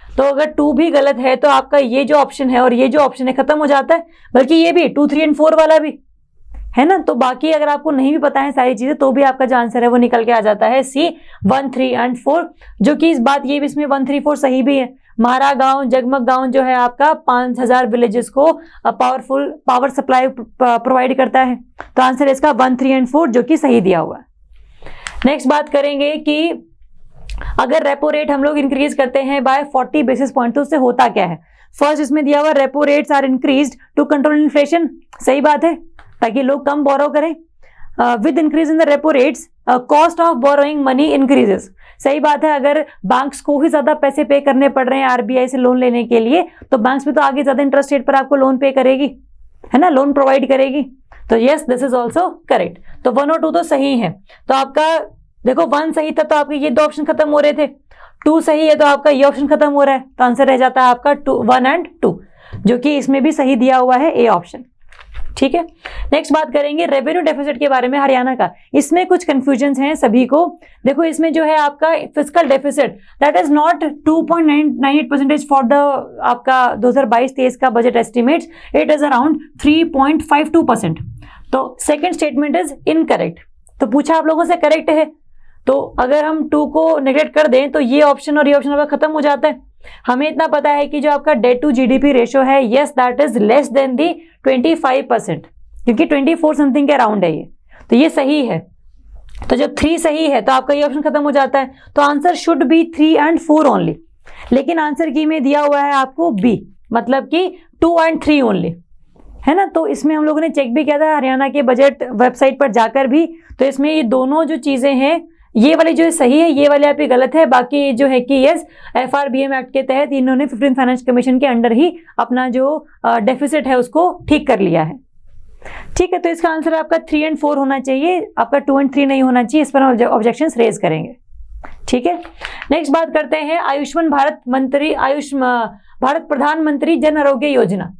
तो अगर 2 भी गलत है तो आपका ये जो ऑप्शन है और ये जो ऑप्शन है खत्म हो जाता है, बल्कि ये भी 2, 3 एंड 4 वाला भी है ना। तो बाकी अगर आपको नहीं भी पता है सारी चीजें तो भी आपका जो आंसर है वो निकल के आ जाता है सी 1, 3 एंड 4, जो कि इस बात ये भी इसमें 1, 3, 4 सही भी है। मारा गांव, जगमग गांव जो है आपका 5000 विलेजेस को पावर सप्लाई प्रोवाइड करता है, तो आंसर इसका 1, 3 एंड 4 जो कि सही दिया हुआ है। नेक्स्ट बात करेंगे कि अगर रेपो रेट हम लोग इंक्रीज करते हैं बाय 40 बेसिस पॉइंट तो उससे होता क्या है। फर्स्ट इसमें दिया हुआ repo rates are increased to control inflation, सही बात है, ताकि लोग कम बोरो करें। With increase in the repo rates cost of borrowing money increases, सही बात है। अगर बैंक्स को ही ज्यादा पैसे पे करने पड़ रहे हैं आरबीआई से लोन लेने के लिए, तो बैंक्स भी तो आगे ज्यादा इंटरेस्ट रेट पर आपको लोन पे करेगी, है ना, लोन प्रोवाइड करेगी। तो yes, this is also correct. तो 1 और 2 तो सही है। तो आपका देखो 1 सही था तो आपके ये 2 ऑप्शन खत्म हो रहे थे, 2 सही है तो आपका ये ऑप्शन खत्म हो रहा है, तो आंसर रह जाता है आपका 1 एंड 2, जो कि इसमें भी सही दिया हुआ है ए ऑप्शन, ठीक है। नेक्स्ट बात करेंगे रेवेन्यू डेफिसिट के बारे में हरियाणा का। इसमें कुछ कंफ्यूजन हैं सभी को। देखो इसमें जो है आपका fiscal deficit that is not 2.98% for the आपका 2022-23 का budget estimates, it is around 3.52%। तो सेकेंड स्टेटमेंट इज इनकरेक्ट। तो पूछा आप लोगों से करेक्ट है, तो अगर हम 2 को नेगलेक्ट कर दें तो ये ऑप्शन और ये ऑप्शन आपका खत्म हो जाता है। हमें इतना पता है कि जो आपका डेट टू जीडीपी रेशियो है, yes that is less than the 25%, क्योंकि 24 समथिंग के अराउंड है ये, तो ये सही है। तो जब 3 सही है तो आपका ये ऑप्शन खत्म हो जाता है, तो answer should B 3 and 4 only. लेकिन आंसर की में दिया हुआ है आपको बी, मतलब कि 2 एंड 3 ओनली, है ना। तो इसमें हम लोगों ने चेक भी किया था हरियाणा के बजट वेबसाइट पर जाकर भी, तो इसमें ये दोनों जो चीजें हैं, ये वाली जो सही है, ये वाली आपकी गलत है। बाकी जो है कि यस, एफआरबीएम एक्ट के तहत इन्होंने 15th फाइनेंस कमीशन के अंडर ही अपना जो डेफिसिट है उसको ठीक कर लिया है, ठीक है। तो इसका आंसर आपका 3 एंड 4 होना चाहिए, आपका 2 एंड 3 नहीं होना चाहिए। इस पर हम ऑब्जेक्शन रेज करेंगे, ठीक है। नेक्स्ट बात करते हैं आयुष्मान भारत प्रधानमंत्री जन आरोग्य योजना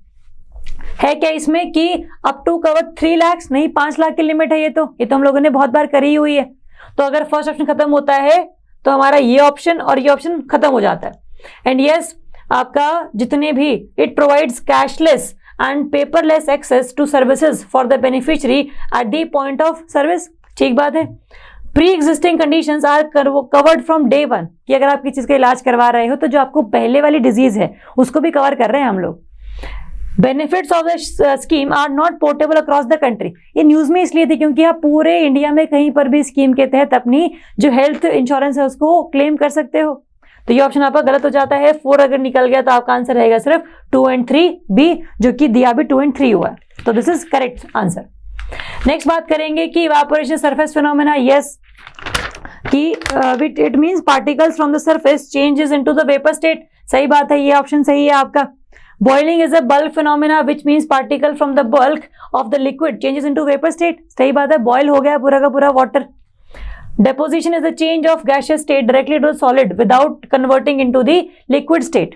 है क्या इसमें कि अप टू कवर 3 लाख, नहीं 5 लाख की लिमिट है। ये तो हम लोगों ने बहुत बार करी हुई है। तो अगर फर्स्ट ऑप्शन खत्म होता है तो हमारा ये ऑप्शन और ये ऑप्शन खत्म हो जाता है। एंड यस, आपका जितने भी it provides cashless and paperless access to services for the beneficiary at the point of service, ठीक बात है। Pre existing conditions are covered from day 1, कि अगर आप किसी चीज का इलाज करवा रहे हो तो जो आपको पहले वाली डिजीज है उसको भी कवर कर रहे हैं हम लोग। Benefits of the scheme are not portable across the country. ये न्यूज में इसलिए थी क्योंकि आप पूरे इंडिया में कहीं पर भी स्कीम के तहत अपनी जो हेल्थ इंश्योरेंस है उसको क्लेम कर सकते हो। तो ये ऑप्शन आपका गलत हो जाता है। 4 अगर निकल गया तो आपका आंसर रहेगा सिर्फ 2 एंड 3 बी, जो कि दिया भी 2 एंड 3 हुआ है। तो this is correct answer. Next बात करेंगे कि इवापोरेशन सरफेस फिनोमेना। यस, कि it means particles from the surface changes into the vapour state. सही बात है, ये ऑप्शन सही है आपका। Boiling is a bulk phenomena which means particle from the bulk of the liquid changes into vapour state. सही बात है, बॉयल हो गया पूरा का पूरा water. Deposition is the change of gaseous state directly to solid without converting into the liquid state।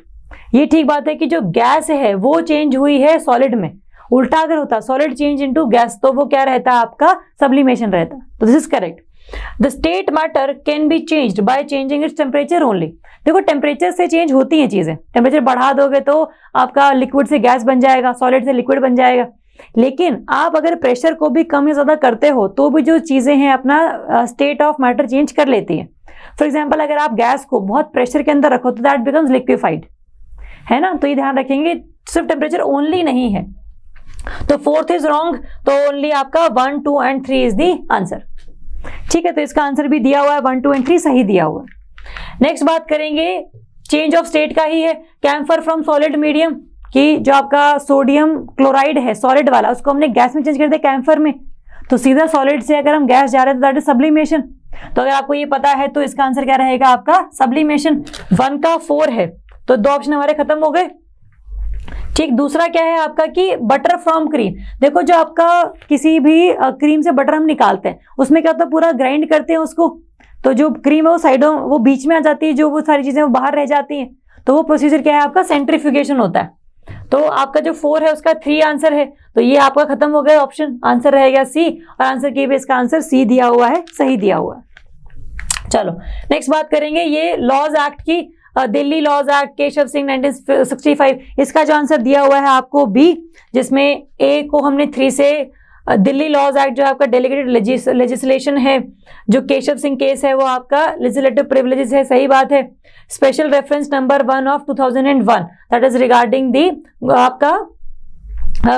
ये ठीक बात है कि जो गैस है वो चेंज हुई है सॉलिड में। उल्टा अगर होता सॉलिड चेंज इनटू गैस तो वो क्या रहता है आपका सब्लिमेशन रहता। तो this is correct. The state matter can be changed by changing its temperature only. देखो टेम्परेचर से चेंज होती हैं चीजें। टेम्परेचर बढ़ा दोगे तो आपका लिक्विड से गैस बन जाएगा, सॉलिड से लिक्विड बन जाएगा। लेकिन आप अगर प्रेशर को भी कम या ज्यादा करते हो तो भी जो चीजें हैं अपना स्टेट ऑफ मैटर चेंज कर लेती हैं। फॉर एग्जांपल अगर आप गैस को बहुत प्रेशर के अंदर रखो तो दैट बिकम्स लिक्विफाइड, है ना। तो ये ध्यान रखेंगे, सिर्फ टेम्परेचर ओनली नहीं है। तो 4th इज रॉन्ग, तो ओनली आपका 1, 2 एंड 3 इज दी आंसर। ठीक है, तो इसका आंसर भी दिया हुआ है, 1, 2 एंड 3 सही दिया हुआ है। नेक्स्ट बात करेंगे चेंज ऑफ स्टेट का ही है। कैम्फर फ्रॉम सॉलिड मीडियम, कि जो आपका सोडियम क्लोराइड है सॉलिड वाला उसको हमने गैस में चेंज कर दिया कैम्फर में, तो सीधा सॉलिड से अगर हम गैस जा रहे हैं तो दैट इज सब्लिमेशन। तो अगर आपको ये पता है तो इसका आंसर क्या रहेगा आपका सब्लिमेशन। 1 का 4 है, तो 2 ऑप्शन हमारे खत्म हो गए। ठीक, दूसरा क्या है आपका कि बटर फ्रॉम क्रीम। देखो जो आपका किसी भी क्रीम से बटर हम निकालते हैं उसमें क्या होता है, पूरा ग्राइंड करते हैं उसको, तो जो क्रीम है वो साइडों वो बीच में आ जाती है, जो वो सारी चीजें वो बाहर रह जाती हैं। तो वो प्रोसीजर क्या है आपका सेंट्रीफ्यूगेशन होता है। तो आपका जो 4 है उसका 3 आंसर है, तो ये आपका खत्म हो गया ऑप्शन। आंसर रहेगा सी, और आंसर की भी इसका आंसर सी दिया हुआ है, सही दिया हुआ है। चलो नेक्स्ट बात करेंगे ये लॉज एक्ट की। दिल्ली लॉज एक्ट केशव सिंह 1965, इसका जो आंसर दिया हुआ है आपको बी, जिसमें ए को हमने 3 से दिल्ली लॉज एक्ट जो आपका डेलीगेटेड लेजिस्लेशन है, जो केशव सिंह केस है वो आपका लेजिस्लेटिव प्रिविलेजेस है। सही बात है। Special reference number 1 of 2001 that is regarding the आपका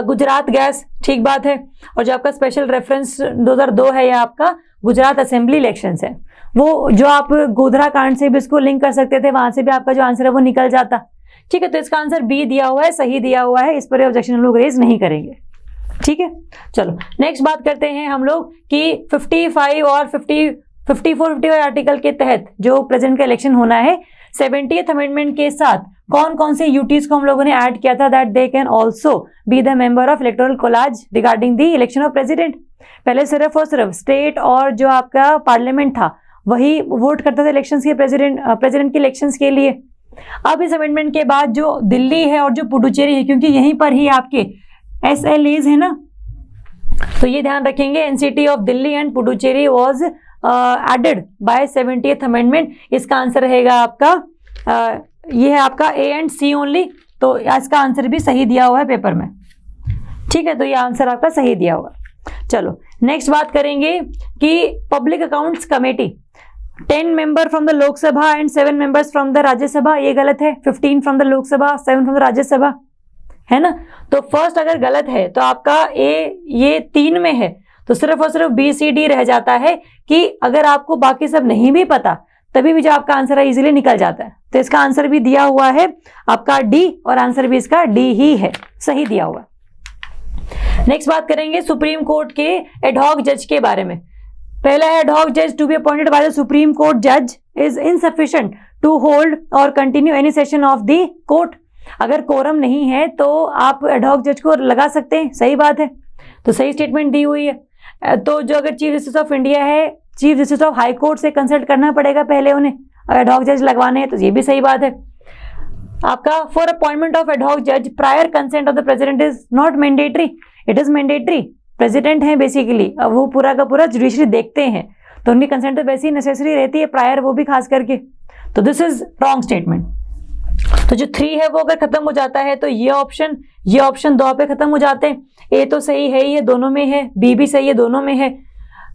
गुजरात गैस, ठीक बात है। और जो आपका स्पेशल रेफरेंस 2002 है ये आपका गुजरात असेंबली इलेक्शंस है। वो जो आप गोधरा कांड से भी इसको लिंक कर सकते थे, वहां से भी आपका जो आंसर है वो निकल जाता। ठीक है, तो इसका आंसर बी दिया हुआ है, सही दिया हुआ है, इस पर ऑब्जेक्शन हम लोग रेज नहीं करेंगे। ठीक है, चलो नेक्स्ट बात करते हैं हम लोग कि 55 और 54 आर्टिकल के तहत जो प्रेसिडेंट का इलेक्शन होना है 70th अमेंडमेंट के साथ कौन कौन से यूटीज को हम लोगों ने ऐड किया था, that they can also be the member of electoral collage regarding the election of president. पहले सिर्फ और सिर्फ स्टेट और जो आपका पार्लियामेंट था वही वोट करता था इलेक्शंस के प्रेसिडेंट के इलेक्शंस के लिए। अब इस अमेंडमेंट के बाद जो दिल्ली है और जो पुडुचेरी है, क्योंकि यहीं पर ही आपके SLAs है ना, तो ये ध्यान रखेंगे NCT of Delhi and Puducherry was added by 70th amendment. इसका आंसर रहेगा आपका ये है आपका A एंड C ओनली, तो इसका आंसर भी सही दिया हुआ है पेपर में। ठीक है, तो ये आंसर आपका सही दिया हुआ। चलो नेक्स्ट बात करेंगे कि public accounts committee 10 member from the Lok Sabha and 7 members from the Rajya Sabha, ये गलत है। 15 from the Lok Sabha, 7 from the Rajya Sabha, है ना। तो फर्स्ट अगर गलत है तो आपका A ये 3 में है, तो सिर्फ और सिर्फ BCD रह जाता है कि अगर आपको बाकी सब नहीं भी पता तभी भी जो आपका आंसर है इजीली निकल जाता है। तो इसका आंसर भी दिया हुआ है आपका D, और आंसर भी इसका D ही है, सही दिया हुआ। नेक्स्ट बात करेंगे सुप्रीम कोर्ट के एडहॉक जज के बारे में। पहला है एडहॉक जज to be appointed by the supreme court जज इज इनसफिशिएंट टू होल्ड और continue any session of the court. अगर कोरम नहीं है तो आप एडहॉक जज को लगा सकते हैं, सही बात है। तो सही स्टेटमेंट दी हुई है। तो जो अगर चीफ जस्टिस ऑफ इंडिया है, chief justice of high court से कंसल्ट करना पड़ेगा पहले उन्हें, अगर एडहॉक जज लगवाने हैं, तो ये भी सही बात है। आपका फॉर अपॉइंटमेंट ऑफ एडहॉक जज prior consent of the president is not mandatory, it is mandatory. President है बेसिकली, अब वो पूरा का पूरा जुडिशरी देखते हैं, तो उनकी कंसेंट तो वैसे ही नेसेसरी रहती है, प्रायर वो भी खास करके। तो दिस इज रॉन्ग स्टेटमेंट। तो जो 3 है वो अगर खत्म हो जाता है तो ये ऑप्शन 2 पे खत्म हो जाते हैं। ए तो सही है ही है, दोनों में है, बी भी सही है, दोनों में है।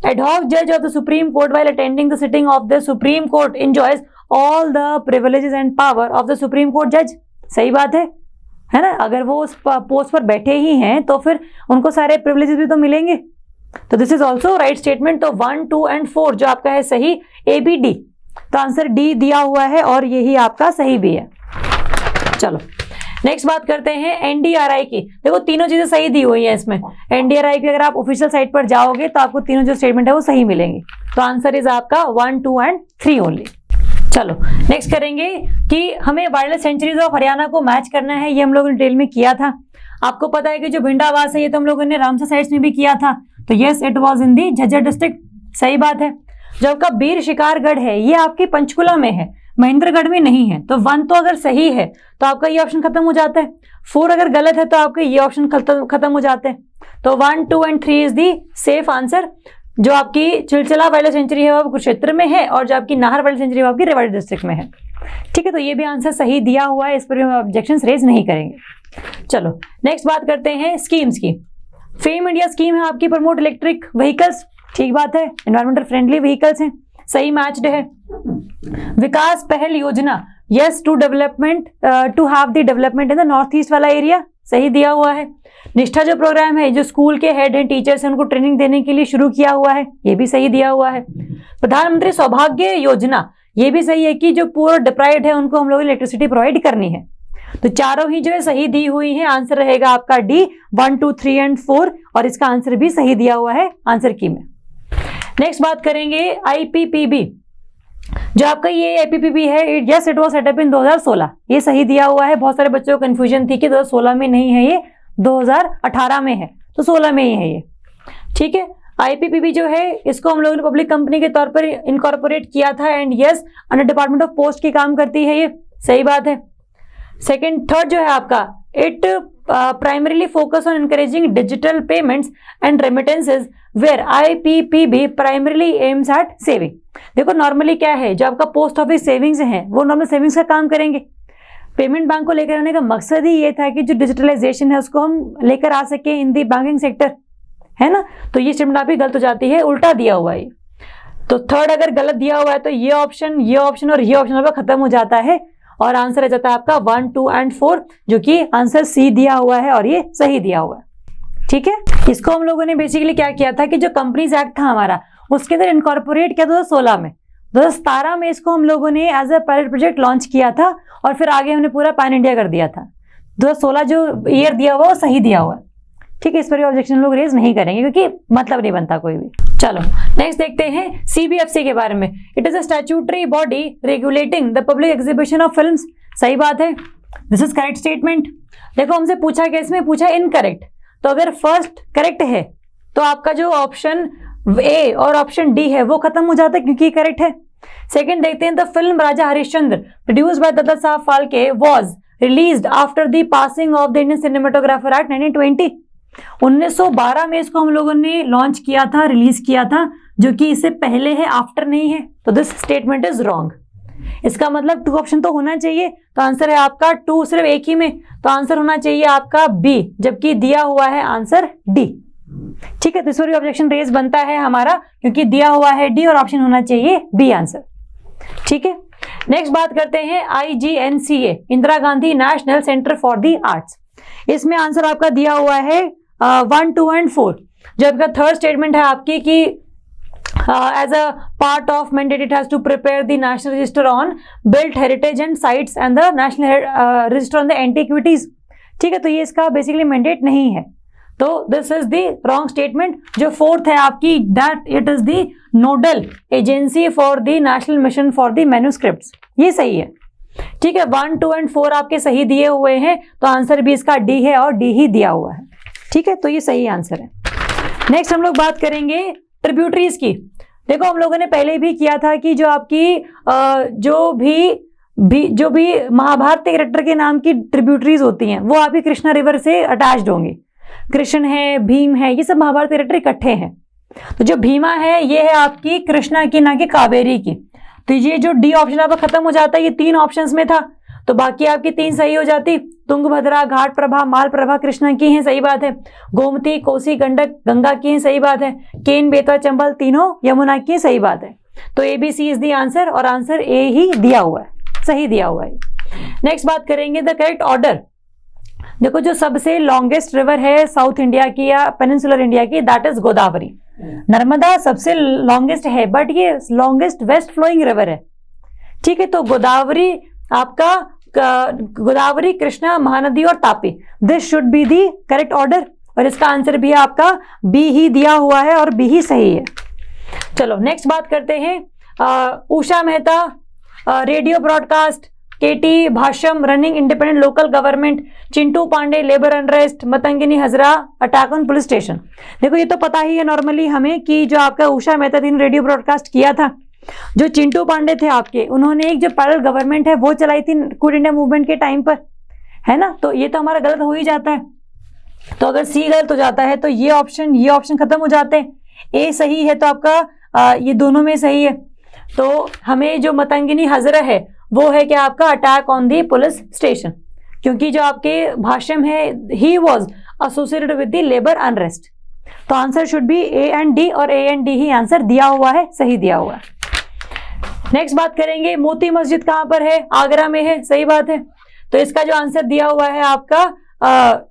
एडहॉक जज of the supreme court while attending the sitting of the supreme court enjoys all the privileges and power of the supreme court जज, सही बात है है ना। अगर वो उस पोस्ट पर बैठे ही हैं तो फिर उनको सारे प्रिविलेजेस भी तो मिलेंगे। तो this is also right statement. तो 1, 2 एंड 4 जो आपका है सही, ए बी डी, तो आंसर डी दिया हुआ है और यही आपका सही भी है। चलो नेक्स्ट बात करते हैं एनडीआरआई की। देखो तीनों चीजें सही दी हुई है इसमें। एनडीआरआई की अगर आप ऑफिशियल साइट पर जाओगे तो आपको तीनों जो स्टेटमेंट है वो सही मिलेंगे। तो आंसर इज आपका 1, 2 एंड 3 ओनली। चलो नेक्स्ट करेंगे कि हमें wild life sanctuaries of Haryana को मैच करना है। ये हम लोगों ने डिटेल में किया था। आपको पता है कि जो भिंडावास है ये तो हम लोगों ने रामसर साइट्स में भी किया था। तो yes it was in the Jhajjar district, सही बात है। जो आपका बीर शिकारगढ़ है ये आपकी पंचकुला में है, महेंद्रगढ़ में नहीं है। तो 1 तो अगर सही है तो आपका ये ऑप्शन खत्म हो जाता है। 4 अगर गलत है तो आपके ये ऑप्शन खत्म हो जाते हैं। तो 1, 2 and 3 is the safe answer. जो आपकी चिलचला वाइल्ड लाइफ सेंचुरी है वो कुरुक्षेत्र में है और जो आपकी नाहर वाइल्ड सेंचुरी है वो आपकी रेवाड़ी डिस्ट्रिक्ट में है। ठीक है, तो ये भी आंसर सही दिया हुआ है, इस पर भी हम ऑब्जेक्शन रेज नहीं करेंगे। चलो नेक्स्ट बात करते हैं स्कीम्स की। फेम इंडिया स्कीम है आपकी प्रमोट इलेक्ट्रिक व्हीकल्स, ठीक बात है। एनवायरमेंटल फ्रेंडली व्हीकल्स हैं, सही मैच्ड है। Vikas Pahal Yojana, yes to development to have the development in the north east वाला एरिया, सही दिया हुआ है। निष्ठा जो प्रोग्राम है, जो स्कूल के हेड हैं टीचर्स हैं उनको ट्रेनिंग देने के लिए शुरू किया हुआ है, ये भी सही दिया हुआ है। प्रधानमंत्री सौभाग्य योजना, ये भी सही है कि जो पूरा डिप्राइव्ड है उनको हम लोग इलेक्ट्रिसिटी प्रोवाइड करनी है। तो चारों ही जो है सही दी हुई है। आंसर रहेगा आपका डी 1, 2, 3 एंड 4 और इसका आंसर भी सही दिया हुआ है आंसर की में। नेक्स्ट बात करेंगे आईपीपीबी। जो आपका ये आईपीपीबी है, यस इट वाज सेटअप इन 2016, ये सही दिया हुआ है। बहुत सारे बच्चों को कंफ्यूजन थी कि 2016 में नहीं है, ये 2018 में है, तो 16 में ही है ये। ठीक है, आईपीपीबी जो है इसको हम लोगों ने पब्लिक कंपनी के तौर पर इनकॉर्पोरेट किया था and yes under department of post की काम करती है, ये सही बात है। थर्ड जो है आपका, it primarily focus on encouraging digital payments and remittances where IPPB primarily aims at saving. देखो नॉर्मली क्या है, जो आपका पोस्ट ऑफिस सेविंग्स हैं वो नॉर्मल सेविंग्स का काम करेंगे। पेमेंट बैंक को लेकर आने का मकसद ही ये था कि जो डिजिटलाइजेशन है उसको हम लेकर आ सके इन दी बैंकिंग सेक्टर, है ना। तो ये स्टेटमेंट आपकी गलत हो जाती है, उल्टा दिया हुआ है। तो थर्ड अगर गलत दिया हुआ है तो ये ऑप्शन और ये ऑप्शन आपका खत्म हो जाता है और आंसर आ जाता है आपका 1, 2 एंड 4, जो कि आंसर सी दिया हुआ है और ये सही दिया हुआ है। ठीक है, इसको हम लोगों ने बेसिकली क्या किया था कि जो कंपनीज एक्ट था हमारा उसके अंदर इनकॉर्पोरेट किया 2016 में। 2017 में इसको हम लोगों ने as a pilot project launch किया था और फिर आगे हमने पूरा पैन इंडिया कर दिया था। 2016 जो ईयर दिया हुआ वो सही दिया हुआ है। ठीक है, इस पर ऑब्जेक्शन लोग रेज नहीं करेंगे क्योंकि मतलब नहीं बनता कोई भी। चलो नेक्स्ट देखते हैं सीबीएफसी के बारे में। It is a statutory body regulating the public exhibition of films, सही बात है। This is correct statement. देखो हमसे पूछा क्या, इसमें पूछा इनकरेक्ट, तो अगर फर्स्ट करेक्ट है तो आपका जो ऑप्शन ए और ऑप्शन डी है वो खत्म हो जाता है क्योंकि करेक्ट है। सेकंड देखते हैं, the film Raja Harishchandra produced by Datta Saheb Phalke was released after the passing of the Indian cinematographer act 1920। 1912 में इसको हम लोगों ने लॉन्च किया था, रिलीज किया था, जो कि इससे पहले है, आफ्टर नहीं है। तो दिस स्टेटमेंट इज रॉन्ग। इसका मतलब 2 ऑप्शन तो होना चाहिए, तो आंसर है आपका 2 सिर्फ एक ही में, तो आंसर होना चाहिए आपका बी, जबकि दिया हुआ है आंसर डी। ठीक है, तो इस पर भी ऑब्जेक्शन रेज बनता है हमारा क्योंकि दिया हुआ है डी और ऑप्शन होना चाहिए बी आंसर। ठीक है, नेक्स्ट बात करते हैं IGNCA, Indira Gandhi national centre for the arts. इसमें आंसर आपका दिया हुआ है 1, 2 एंड 4। जो आपका थर्ड स्टेटमेंट है आपकी कि as a part of mandate it has to prepare the national register on built heritage and sites and the national register on the antiquities. ठीक है, तो ये इसका बेसिकली मैंडेट नहीं है, तो this is the wrong statement. जो फोर्थ है आपकी, that it is the nodal agency for the national mission for the manuscripts, ये सही है। ठीक है, 1, 2 एंड 4 आपके सही दिए हुए हैं, तो आंसर भी इसका डी है और डी ही दिया हुआ है। ठीक है, तो ये सही आंसर है। नेक्स्ट हम लोग बात करेंगे ट्रिब्यूटरीज की। देखो हम लोगों ने पहले भी किया था कि जो आपकी जो भी महाभारत के कैरेक्टर के नाम की ट्रिब्यूटरीज होती हैं वो आपकी कृष्णा रिवर से अटैच्ड होंगी। कृष्ण है, भीम है, ये सब महाभारत कैरेक्टर इकट्ठे हैं। तो जो भीमा है ये है आपकी कृष्णा की, ना कि कावेरी की। तो ये जो डी ऑप्शन आपका खत्म हो जाता है, ये 3 ऑप्शंस में था, तो बाकी आपकी 3 सही हो जाती। तुंगभद्रा, घाट प्रभा, माल प्रभा कृष्णा की हैं, सही बात है। गोमती, कोसी, गंडक गंगा की हैं, सही बात है। केन, बेतवा, चंबल तीनों यमुना की हैं, सही बात है। तो ABC इज द आंसर और आंसर ए ही दिया हुआ है, सही दिया हुआ है। नेक्स्ट बात करेंगे द करेक्ट ऑर्डर देखो जो सबसे लॉन्गेस्ट रिवर है साउथ इंडिया की या पेनिनसुलर इंडिया की, दैट इज गोदावरी। नर्मदा सबसे लॉन्गेस्ट है, बट ये लॉन्गेस्ट वेस्ट फ्लोइंग रिवर है। ठीक है, तो गोदावरी आपका गोदावरी, कृष्णा, महानदी और Tapi, this should be the correct order. और इसका आंसर भी आपका बी ही दिया हुआ है और बी ही सही है। चलो नेक्स्ट बात करते हैं। Usha Mehta, radio broadcast, K T Bhashyam, running independent local government, Chintu Pande, labour unrest, Matangini Hazra, attack on police station. देखो ये तो पता ही है नॉर्मली हमें कि जो आपका उषा मेहता ने रेडियो ब्रॉडकास्ट किया था, जो चिंटू पांडे थे आपके, उन्होंने एक जो पैरेलल गवर्नमेंट है वो चलाई थी क्विट इंडिया मूवमेंट के टाइम पर, है ना। तो ये तो हमारा गलत हो ही जाता है। तो अगर सी गलत हो जाता है तो ये ऑप्शन खत्म हो जाते हैं। ए सही है तो आपका ये दोनों में सही है। तो हमें जो मतंगिनी हजरा है वो है कि आपका attack on the police station, क्योंकि जो आपके भाष्यम है he was associated with the labour unrest. तो answer should be A and D, और ए एंड डी ही आंसर दिया हुआ है, सही दिया हुआ है। नेक्स्ट बात करेंगे, मोती मस्जिद कहां पर है? आगरा में है, सही बात है। तो इसका जो आंसर दिया हुआ है आपका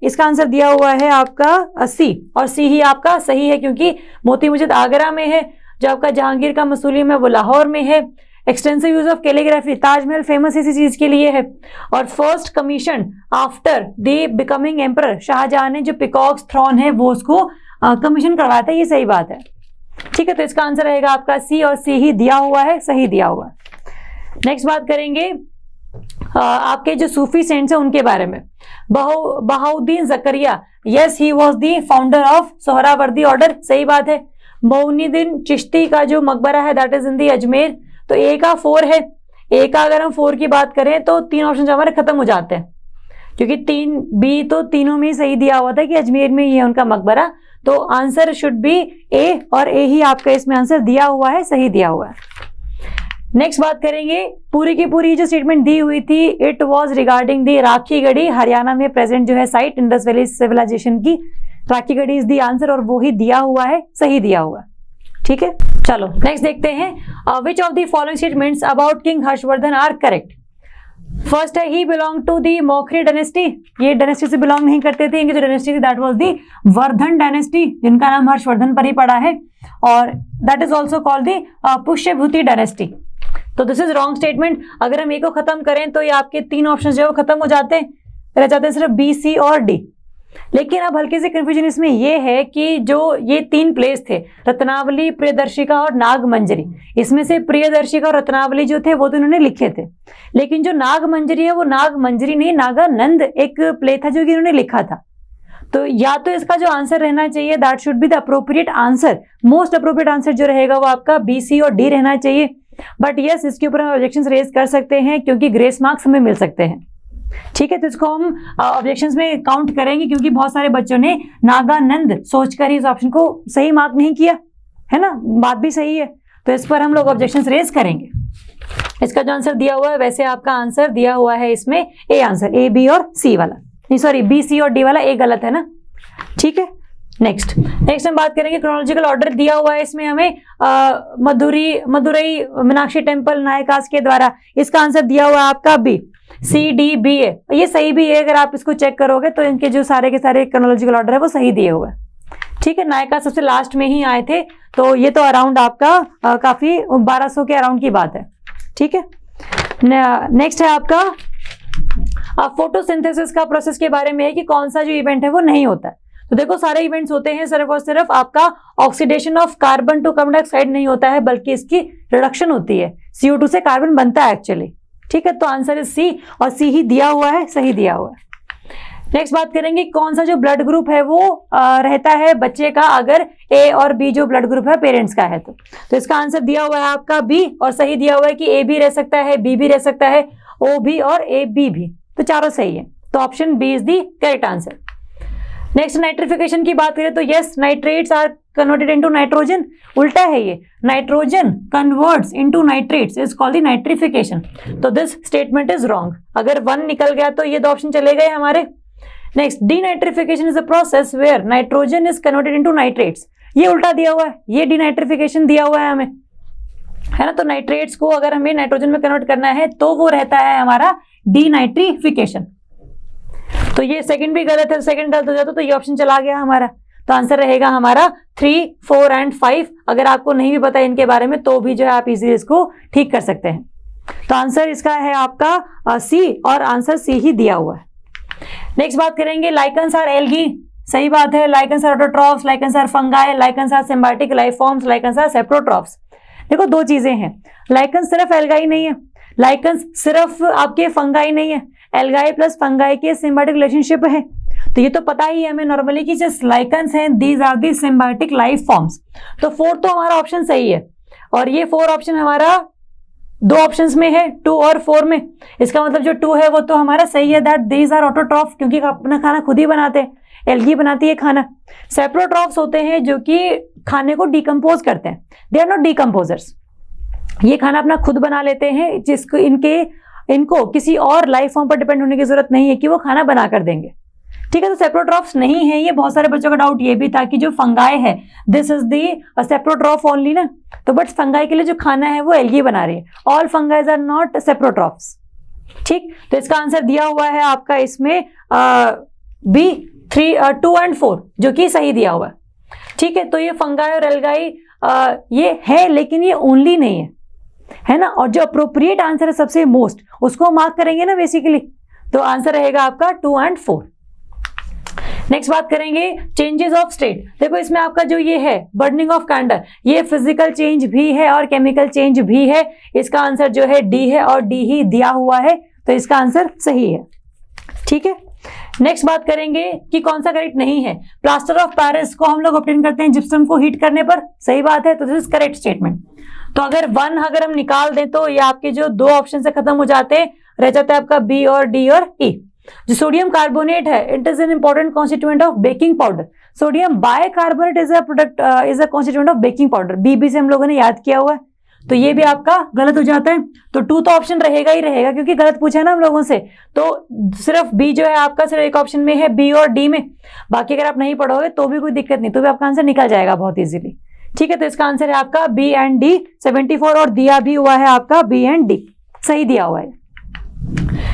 इसका आंसर दिया हुआ है आपका सी, और सी ही आपका सही है, क्योंकि मोती मस्जिद आगरा में है। जो आपका जहांगीर का मसूलियम है वो लाहौर में है। Extensive use of calligraphy, Taj Mahal famous इसी चीज के लिए है। और first commission after the becoming emperor, Shah Jahan ने जो पिकॉक्स थ्रोन है वो उसको कमीशन करवाया था, ये सही बात है। ठीक है, तो इसका आंसर रहेगा आपका सी, और सी ही दिया हुआ है, सही दिया हुआ है। नेक्स्ट बात करेंगे आपके जो सूफी सेंट्स हैं उनके बारे में। Bahauddin Zakariya, yes he was the founder of Suhrawardi order, सही बात है। मोइनुद्दीन चिश्ती का जो मकबरा है that is in the Ajmer. तो ए का 4 है। ए का अगर हम 4 की बात करें तो 3 ऑप्शन हमारे खत्म हो जाते हैं, क्योंकि 3 बी तो तीनों में ही सही दिया हुआ था कि अजमेर में ही है उनका मकबरा। तो आंसर शुड बी ए, और ए ही आपका इसमें आंसर दिया हुआ है, सही दिया हुआ है। नेक्स्ट बात करेंगे, पूरी की पूरी जो स्टेटमेंट दी हुई थी, it was regarding the Rakhi Garhi, Haryana में प्रेजेंट जो है साइट इंडस वैली सिविलाइजेशन की। Rakhi Garhi is the answer, और वो ही दिया हुआ है, सही दिया हुआ है। ठीक है, चलो नेक्स्ट देखते हैं। Which of the following statements about king Harshavardhana are correct? First है he belong to the Maukhari dynasty, ये डायनेस्टी से बिलोंग नहीं करते थे। इनकी जो डायनेस्टी थी that was the Vardhana dynasty, जिनका नाम हर्षवर्धन पर ही पड़ा है, और that is also called the Pushyabhuti dynasty. तो दिस इज रॉन्ग स्टेटमेंट। अगर हम ए को खत्म करें तो ये आपके 3 ऑप्शन जो है वो खत्म हो जाते हैं, रह जाते हैं सिर्फ बी, सी और डी। लेकिन अब हल्के से कंफ्यूजन इसमें ये है कि जो ये 3 प्लेस थे, रत्नावली, प्रियदर्शिका और नागमंजरी, इसमें से प्रियदर्शिका और रत्नावली जो थे वो तो इन्होंने लिखे थे, लेकिन जो नागमंजरी है वो नागमंजरी नहीं, नागानंद एक प्ले था जो कि इन्होंने लिखा था। तो या तो इसका जो आंसर रहना चाहिए that should be the appropriate answer, most appropriate answer जो रहेगा वो आपका बी, सी और डी रहना चाहिए। बट यस, इसके ऊपर हम ऑब्जेक्शंस रेज कर सकते हैं, क्योंकि ग्रेस मार्क्स हमें मिल सकते हैं। ठीक है, तो इसको हम ऑब्जेक्शंस में काउंट करेंगे, क्योंकि बहुत सारे बच्चों ने नागानंद सोचकर ही इस ऑप्शन को सही मार्क नहीं किया है ना, बात भी सही है। तो इस पर हम लोग ऑब्जेक्शंस रेज करेंगे। इसका जो आंसर दिया हुआ है वैसे आपका आंसर दिया हुआ है इसमें ए आंसर, ए, बी और सी वाला, नहीं सॉरी बी, सी और डी वाला ए गलत है ना। ठीक है, नेक्स्ट हम बात करेंगे क्रोनोलॉजिकल ऑर्डर दिया हुआ है इसमें हमें मदुरई मीनाक्षी टेम्पल नायकास के द्वारा। इसका आंसर दिया हुआ है आपका बी, सी, डी, बी, ए। ये सही भी है, अगर आप इसको चेक करोगे तो इनके जो सारे के सारे क्रोनोलॉजिकल ऑर्डर है वो सही दिए हुए हैं। ठीक है, नायका सबसे लास्ट में ही आए थे, तो ये तो अराउंड आपका काफी 1200 के अराउंड की बात है। ठीक है, नेक्स्ट है आपका फोटोसिंथेसिस का प्रोसेस के बारे में है कि कौन सा जो इवेंट है वो नहीं होता है। तो देखो सारे इवेंट्स होते हैं, सिर्फ और सिर्फ आपका oxidation of carbon to carbon dioxide नहीं होता है, बल्कि इसकी रिडक्शन होती है। CO2 से कार्बन बनता है एक्चुअली। ठीक है, तो आंसर इज सी, और सी ही दिया हुआ है, सही दिया हुआ है। नेक्स्ट बात करेंगे, कौन सा जो ब्लड ग्रुप है वो रहता है बच्चे का अगर ए और बी जो ब्लड ग्रुप है पेरेंट्स का है। तो इसका आंसर दिया हुआ है आपका बी, और सही दिया हुआ है कि ए भी रह सकता है, बी भी रह सकता है, ओ भी और ए बी भी, तो चारों सही है। तो option B is the correct answer. Next nitrification की बात करें तो yes, nitrates are converted into nitrogen, उल्टा है ये, nitrogen converts into nitrates is called the nitrification. तो दिस स्टेटमेंट इज रॉन्ग। अगर 1 निकल गया तो ये 2 ऑप्शन चले गए हमारे। Next, denitrification is a process where nitrogen is converted into nitrates, ये उल्टा दिया हुआ है, ये डीनाइट्रिफिकेशन दिया हुआ है हमें, है ना। तो नाइट्रेट्स को अगर हमें नाइट्रोजन में कन्वर्ट करना है तो वो रहता है हमारा डीनाइट्रिफिकेशन। तो ये सेकंड भी गलत है, सेकंड गलत हो जाता तो ये ऑप्शन चला गया हमारा। तो आंसर रहेगा हमारा 3, 4 एंड 5। अगर आपको नहीं भी पता इनके बारे में तो भी जो है आप इजीली इसको ठीक कर सकते हैं। तो आंसर इसका है आपका सी, और आंसर सी ही दिया हुआ है। नेक्स्ट बात करेंगे, लाइकन्स आर एल्गी। सही बात है, lichens are autotrophs, lichens are fungi, lichens are symbiotic life forms, lichens are saprotrophs. देखो दो चीजें हैं, लाइकन्स सिर्फ एल्गाई नहीं है, लाइकन्स सिर्फ आपके फंगाई नहीं है, एल्गाई प्लस फंगाई के सिम्बायोटिक रिलेशनशिप है। तो ये तो पता ही है हमें नॉर्मली कि जस्ट लाइकन्स हैं, these are the symbiotic life forms. तो 4 तो हमारा ऑप्शन सही है, और ये 4 ऑप्शन हमारा 2 ऑप्शंस में है, 2 और 4 में। इसका मतलब जो 2 है वो तो हमारा सही है, दैट दीज आर ऑटोट्रॉफ, क्योंकि अपना खाना खुद ही बनाते हैं, एल्गी बनाती है खाना। सेप्रोट्रॉफ्स होते हैं जो कि खाने को डिकम्पोज करते हैं, दे आर नॉट डिकम्पोजर्स। ये खाना अपना खुद बना लेते हैं, जिसको इनको किसी और लाइफ फॉर्म पर डिपेंड होने की जरूरत नहीं है कि वो खाना बना कर देंगे। ठीक है, तो सेप्रोट्रॉफ्स नहीं है ये। बहुत सारे बच्चों का डाउट ये भी था कि जो फंगाई है this is the saprotroph only ना, तो बट फंगाई के लिए जो खाना है वो एल्गी बना रही है। All fungis are not saprotrophs. ठीक, तो इसका आंसर दिया हुआ है आपका इसमें बी 3, 2 एंड 4 जो कि सही दिया हुआ है। ठीक है, तो ये फंगाई और एल्गाई ये है, लेकिन ये ओनली नहीं है ना। और जो अप्रोप्रिएट आंसर है सबसे मोस्ट, उसको मार्क करेंगे ना बेसिकली। तो आंसर रहेगा आपका 2 एंड 4। नेक्स्ट बात करेंगे चेंजेस ऑफ स्टेट। देखो इसमें आपका जो ये है बर्निंग ऑफ कैंडल, ये फिजिकल चेंज भी है और केमिकल चेंज भी है। इसका आंसर जो है डी है, और डी ही दिया हुआ है, तो इसका आंसर सही है। ठीक है, नेक्स्ट बात करेंगे कि कौन सा करेक्ट नहीं है। प्लास्टर ऑफ पेरिस को हम लोग ऑब्टेन करते हैं जिप्सम को हीट करने पर, सही बात है, तो दिस इज करेक्ट स्टेटमेंट। तो अगर 1 अगर हम निकाल दें तो ये आपके जो 2 ऑप्शन से खत्म हो जाते हैं, रह जाता है आपका बी और डी और ई। जो सोडियम कार्बोनेट है, it is an important constituent of baking powder. Sodium bicarbonate is a constituent of baking powder, बीबी से हम लोगों ने याद किया हुआ है। तो ये भी आपका गलत हो जाता है। तो 2 तो ऑप्शन रहेगा ही रहेगा, क्योंकि गलत पूछा है ना हम लोगों से। तो सिर्फ बी जो है आपका सिर्फ एक ऑप्शन में है, बी और डी में। बाकी अगर आप नहीं पढ़ोगे तो भी कोई दिक्कत नहीं, तो भी आपका आंसर निकल जाएगा बहुत इजीली। ठीक है, तो इसका आंसर है आपका बी एंड डी 74, और दिया भी हुआ है आपका बी एंड डी, सही दिया हुआ है।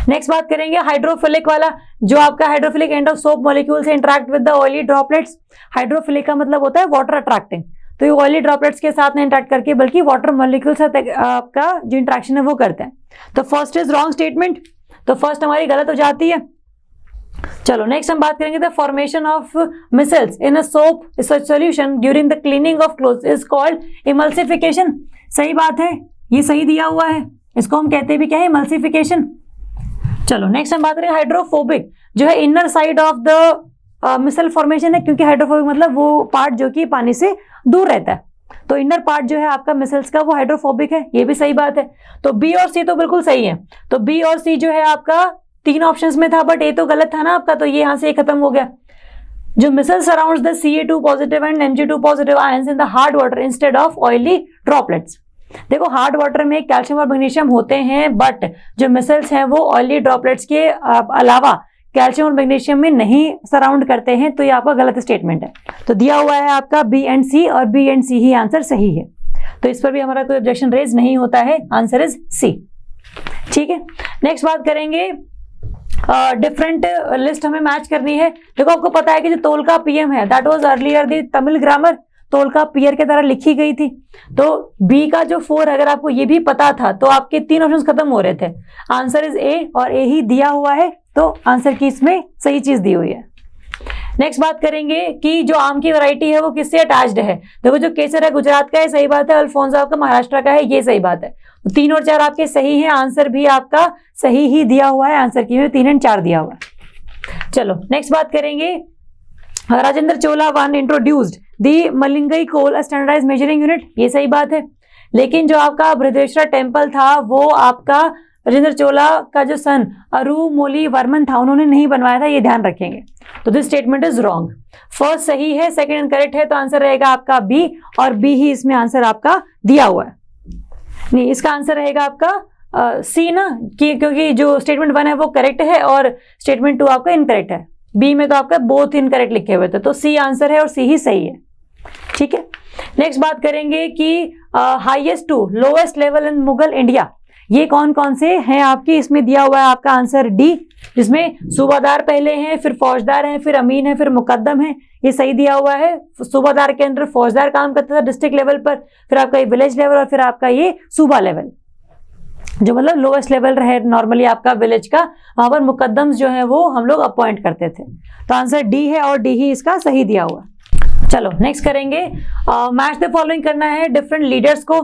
नेक्स्ट बात करेंगे हाइड्रोफिलिक वाला, जो आपका hydrophilic end of soap molecule से interact with the oily droplets. Hydrophilic का मतलब होता है वाटर अट्रैक्टिंग, तो ये ऑयली ड्रॉपलेट्स के साथ नहीं इंटरेक्ट करके बल्कि वाटर मॉलिक्यूल से आपका जो इंटरेक्शन है वो करते हैं। तो फर्स्ट इज रॉन्ग स्टेटमेंट, तो फर्स्ट हमारी गलत हो जाती है। चलो नेक्स्ट हम बात करेंगे the formation of micelles in a soap solution during the cleaning of clothes is called emulsification. सही बात है, ये सही दिया हुआ है, इसको हम कहते भी क्या है, इमल्सिफिकेशन। चलो नेक्स्ट हम बात करेंगे हाइड्रोफोबिक, जो है inner side of the micelle formation है, क्योंकि हाइड्रोफोबिक मतलब वो पार्ट जो कि पानी से दूर रहता है। तो इनर पार्ट जो है आपका मिसल्स का वो हाइड्रोफोबिक है, ये भी सही बात है। तो बी और सी तो बिल्कुल सही है। तो बी और सी जो है आपका 3 ऑप्शंस में था, बट ए तो गलत था ना आपका, तो ये यहां से खत्म हो गया। जो micelle surrounds the Ca2 positive and Mg2 positive ions in the hard water instead of oily droplets. देखो हार्ड वाटर में कैल्शियम और मैग्नीशियम होते हैं, बट जो मिसल्स हैं वो ऑयली ड्रॉपलेट्स के अलावा कैल्शियम और मैग्नीशियम में नहीं सराउंड करते हैं, तो ये आपका गलत स्टेटमेंट है। तो दिया हुआ है आपका बी एंड सी, और बी एंड सी ही आंसर सही है। तो इस पर भी हमारा कोई ऑब्जेक्शन रेज नहीं होता है, आंसर इज सी। ठीक है, नेक्स्ट बात करेंगे डिफरेंट लिस्ट हमें मैच करनी है। देखो आपको पता है कि जो तोलका पीएम है that was earlier the Tamil grammar, Tolkappiyar के द्वारा लिखी गई थी। तो बी का जो 4 अगर आपको ये भी पता था तो आपके 3 ऑप्शंस खत्म हो रहे थे। आंसर इज ए, और ए ही दिया हुआ है, तो आंसर की इसमें सही चीज दी हुई है। नेक्स्ट बात करेंगे कि जो आम की वैरायटी है वो किससे अटैच्ड है। देखो जो केसर है गुजरात का है, सही बात है। अल्फोंसो आपका महाराष्ट्र का है, ये सही बात है। 3 और 4 आपके सही हैं, आंसर भी आपका सही ही दिया हुआ है। आंसर की में 3 और 4 दिया हुआ है। चलो नेक्स्ट बात करेंगे राजेंद्र चोला 1 इंट्रोड्यूस्ड दी मलिंगई कोल अ स्टैंडर्डाइज्ड मेजरिंग यूनिट, ये सही बात है। लेकिन जो आपका बृहदेश्वर टेम्पल था वो आपका राजेंद्र चोला का जो सन अरुमोली वर्मन था उन्होंने नहीं बनवाया था, ये ध्यान रखेंगे। तो this statement is wrong. First सही है, सेकंड इनकरेक्ट है, तो आंसर रहेगा आपका बी, और बी ही इसमें आंसर आपका दिया हुआ है। नहीं, इसका आंसर रहेगा आपका सी ना, क्योंकि जो स्टेटमेंट 1 है वो करेक्ट है और स्टेटमेंट 2 आपका इनकरेक्ट है। बी में तो आपका बोथ इनकरेक्ट लिखे हुए थे, तो सी आंसर है और सी ही सही है। ठीक है, नेक्स्ट बात करेंगे कि highest to lowest level in Mughal India, ये कौन कौन से हैं आपके, इसमें दिया हुआ है आपका आंसर डी, जिसमें सूबादार पहले हैं, फिर फौजदार हैं, फिर अमीन है, फिर मुकद्दम है, ये सही दिया हुआ है। सूबादार के अंदर फौजदार काम करता था डिस्ट्रिक्ट लेवल पर, फिर आपका ये विलेज लेवल और फिर आपका ये सूबा लेवल, जो मतलब लोवेस्ट लेवल रहे नॉर्मली आपका विलेज का, वहां पर मुकद्दम्स जो है वो हम लोग अपॉइंट करते थे। तो आंसर डी है और डी ही इसका सही दिया हुआ। चलो नेक्स्ट करेंगे, मैच द फॉलोइंग करना है डिफरेंट लीडर्स को।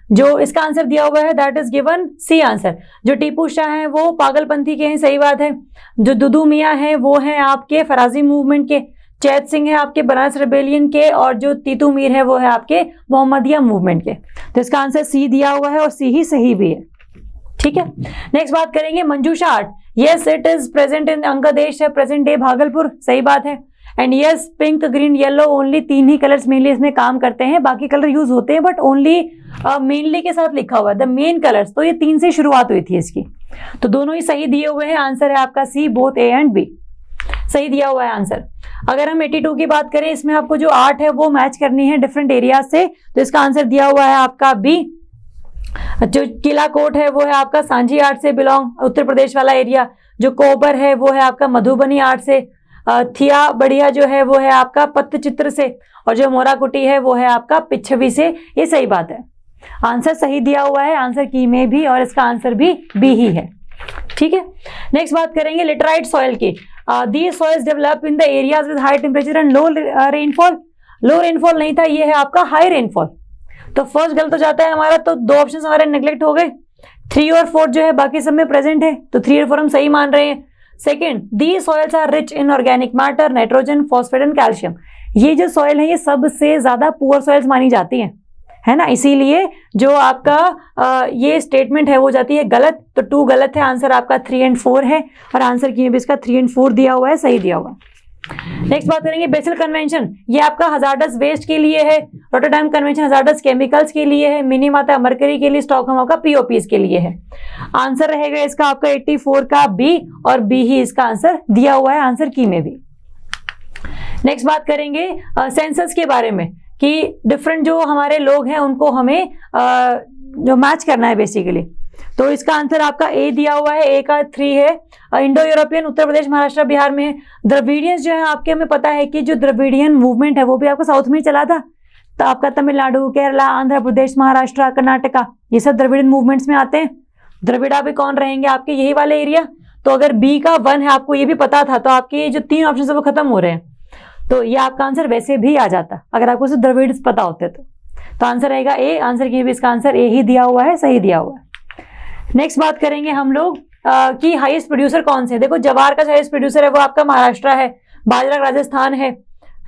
जो इसका आंसर दिया हुआ है that is given C answer. जो टीपू शाह हैं वो पागलपंथी के हैं, सही बात है। जो दुदू मियाँ हैं वो हैं आपके फराजी मूवमेंट के। चैत सिंह है आपके बनारस रेबेलियन के, और जो तीतू मीर है वो है आपके मोहम्मदिया मूवमेंट के। तो इसका आंसर सी दिया हुआ है और सी ही सही भी है। ठीक है, नेक्स्ट बात करेंगे Manjusha art. Yes it is present in Angadesh है, प्रेजेंट डे भागलपुर, सही बात है। And yes pink green yellow only 3 ही कलर्स मेनली इसमें काम करते हैं, बाकी कलर यूज होते हैं बट ओनली मेनली के साथ लिखा हुआ है द मेन कलर्स। तो ये 3 से शुरुआत हुई थी इसकी, तो दोनों ही सही दिए हुए हैं। आंसर है आपका सी, बोथ ए एंड बी सही दिया हुआ है आंसर। अगर हम 82 की बात करें, इसमें आपको जो आर्ट है वो मैच करनी है डिफरेंट एरियाज से, तो इसका आंसर दिया हुआ है आपका बी। जो किला कोट है वो है आपका सांझी आर्ट से बिलोंग, उत्तर प्रदेश वाला एरिया। जो कोबर है वो है आपका मधुबनी आर्ट से। थिया बढ़िया जो है वो है आपका पट्टचित्र से, और जो मोराकुटी है वो है आपका पिछवी से। ये सही बात है, आंसर सही दिया हुआ है आंसर की में भी, और इसका आंसर भी बी ही है। ठीक है, नेक्स्ट बात करेंगे लेटराइट सॉइल की। These soils develop in the areas with high temperature and low rainfall. Low rainfall नहीं था, ये है आपका हाई रेनफॉल। तो फर्स्ट गलत हो जाता है हमारा, तो 2 ऑप्शन हमारे नेग्लेक्ट हो गए। 3 और 4 जो है बाकी सब में प्रेजेंट है, तो 3 और 4 हम सही मान रहे हैं। Second, the soils are rich in organic matter, nitrogen, phosphate and calcium. ये जो सॉइल है ये सबसे ज्यादा पुअर सॉइल्स मानी जाती हैं, है ना, इसीलिए जो आपका ये स्टेटमेंट है वो जाती है गलत। तो 2 गलत है, आंसर आपका 3 और 4 है, और आंसर की में भी इसका 3 और 4 दिया हुआ है, सही दिया हुआ। नेक्स्ट बात करेंगे बेसल कन्वेंशन। ये आपका हजार्डस वेस्ट के लिए है, रोटरडैम कन्वेंशन हजार्डस केमिकल्स के लिए है, मिनीमाता मरकरी के लिए, स्टॉकहोम का पीओपीज के लिए है। आंसर रहेगा इसका आपका 84 का बी, और बी ही इसका आंसर दिया हुआ है आंसर की में भी। नेक्स्ट बात करेंगे सेंसस के बारे में, कि डिफरेंट जो हमारे लोग हैं उनको हमें जो मैच करना है बेसिकली। तो इसका आंसर आपका ए दिया हुआ है, ए का 3 है। इंडो यूरोपियन उत्तर प्रदेश, महाराष्ट्र, बिहार में है। द्रविडियंस जो है आपके, हमें पता है कि जो द्रविडियन मूवमेंट है वो भी आपका साउथ में चला था। तो आपका तमिलनाडु, केरला, आंध्र प्रदेश, महाराष्ट्र, कर्नाटका, ये सब द्रविडियन मूवमेंट्स में आते हैं। द्रविड़ा भी कौन रहेंगे आपके, यही वाले एरिया। तो अगर बी का 1 है, आपको ये भी पता था, तो आपके जो 3 ऑप्शन है वो खत्म हो रहे हैं। तो ये आपका आंसर वैसे भी आ जाता अगर आपको सिर्फ द्रविड्स पता होते तो आंसर रहेगा ए, आंसर की भी इसका आंसर ए ही दिया हुआ है, सही दिया हुआ है। नेक्स्ट बात करेंगे हम लोग कि हाईएस्ट प्रोड्यूसर कौन से। देखो जवार का हाईएस्ट प्रोड्यूसर है वो आपका महाराष्ट्र है, बाजरा राजस्थान है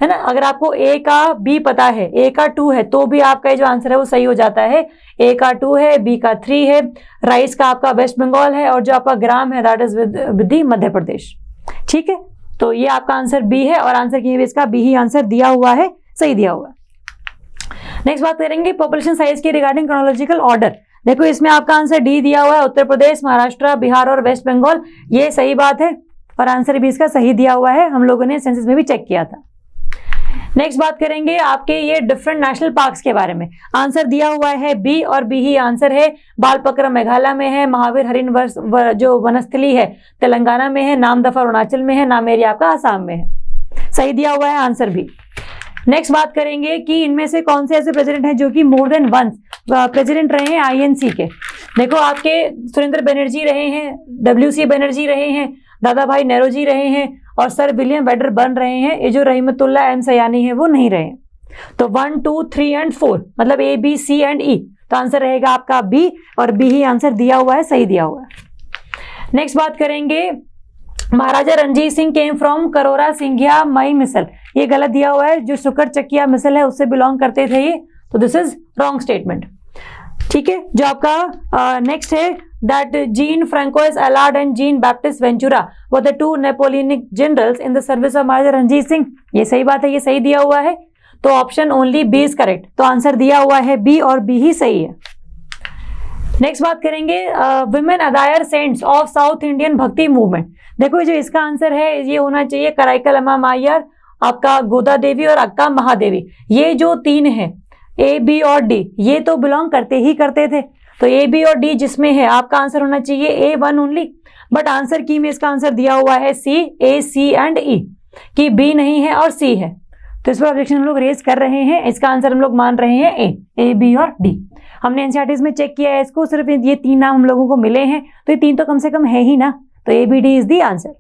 ना। अगर आपको ए का बी पता है, ए का 2 है, तो भी आपका जो आंसर है वो सही हो जाता है। ए का 2 है, बी का 3 है, राइस का आपका वेस्ट बंगाल है, और जो आपका ग्राम है that is with Madhya Pradesh. ठीक है, तो ये आपका आंसर बी है, और आंसर की इसका बी ही आंसर दिया हुआ है, सही दिया हुआ है। नेक्स्ट बात करेंगे पॉपुलेशन साइज के रिगार्डिंग क्रोनोलॉजिकल ऑर्डर। देखो इसमें आपका आंसर डी दिया हुआ है, उत्तर प्रदेश, महाराष्ट्र, बिहार और वेस्ट बंगाल, ये सही बात है, और आंसर भी इसका सही दिया हुआ है, हम लोगों ने सेंसस में भी चेक किया था। नेक्स्ट बात करेंगे आपके ये डिफरेंट नेशनल पार्क्स के बारे में। आंसर दिया हुआ है बी, और बी ही आंसर है। बालपक्र मेघालय में है, महावीर हरिण जो वनस्थली है तेलंगाना में है, नामदफा अरुणाचल में है, नामेरी आपका आसाम में है, सही दिया हुआ है आंसर भी। नेक्स्ट बात करेंगे कि इनमें से कौन से ऐसे प्रेसिडेंट हैं जो कि मोर देन वंस प्रेसिडेंट रहे हैं आईएनसी के। देखो आपके सुरेंद्र बनर्जी रहे हैं, WC बनर्जी रहे हैं, दादा भाई नेहरू रहे हैं, और सर विलियम वेडर बन रहे हैं। ये जो रहमतुल्लाह एम सयानी है वो नहीं रहे। तो 1, 2, 3 और 4 मतलब A, B, C and E। तो आंसर रहेगा आपका बी, और बी ही आंसर दिया हुआ है, सही दिया हुआ है। नेक्स्ट बात करेंगे महाराजा रणजीत सिंह केम फ्रॉम करोरा सिंघिया मई मिसल। ये गलत दिया हुआ है, जो शुकर चकिया मिसल है उससे बिलोंग करते थे ये, तो दिस इज रॉन्ग स्टेटमेंट। ठीक है, जो आपका नेक्स्ट है that Jean Francois Allard and Jean Baptiste Ventura were the 2 Napoleonic generals in the service of Maharaja Ranjit Singh. ये सही बात है, ये सही दिया हुआ है, तो option only B is correct. तो आंसर दिया हुआ है बी, और बी ही सही है। नेक्स्ट बात करेंगे विमेन अदायर saints of south Indian Bhakti movement. देखो जो इसका आंसर है ये होना चाहिए कराईकल अम्मा मायर, आपका गोदा देवी और अक्का महादेवी। ये जो 3 है A, B और D, ये तो बिलोंग करते ही करते थे। तो ए बी और डी जिसमें है आपका आंसर होना चाहिए A1 ओनली, बट आंसर की में इसका आंसर दिया हुआ है C, A, C and E, कि B नहीं है और C है। तो इस पर ऑब्जेक्शन हम लोग रेज कर रहे हैं। इसका आंसर हम लोग मान रहे हैं A, B और D। हमने एनसीईआरटीज में चेक किया है इसको, सिर्फ ये 3 नाम हम लोगों को मिले हैं, तो ये 3 तो कम से कम है ही ना, तो A, B, D is the answer.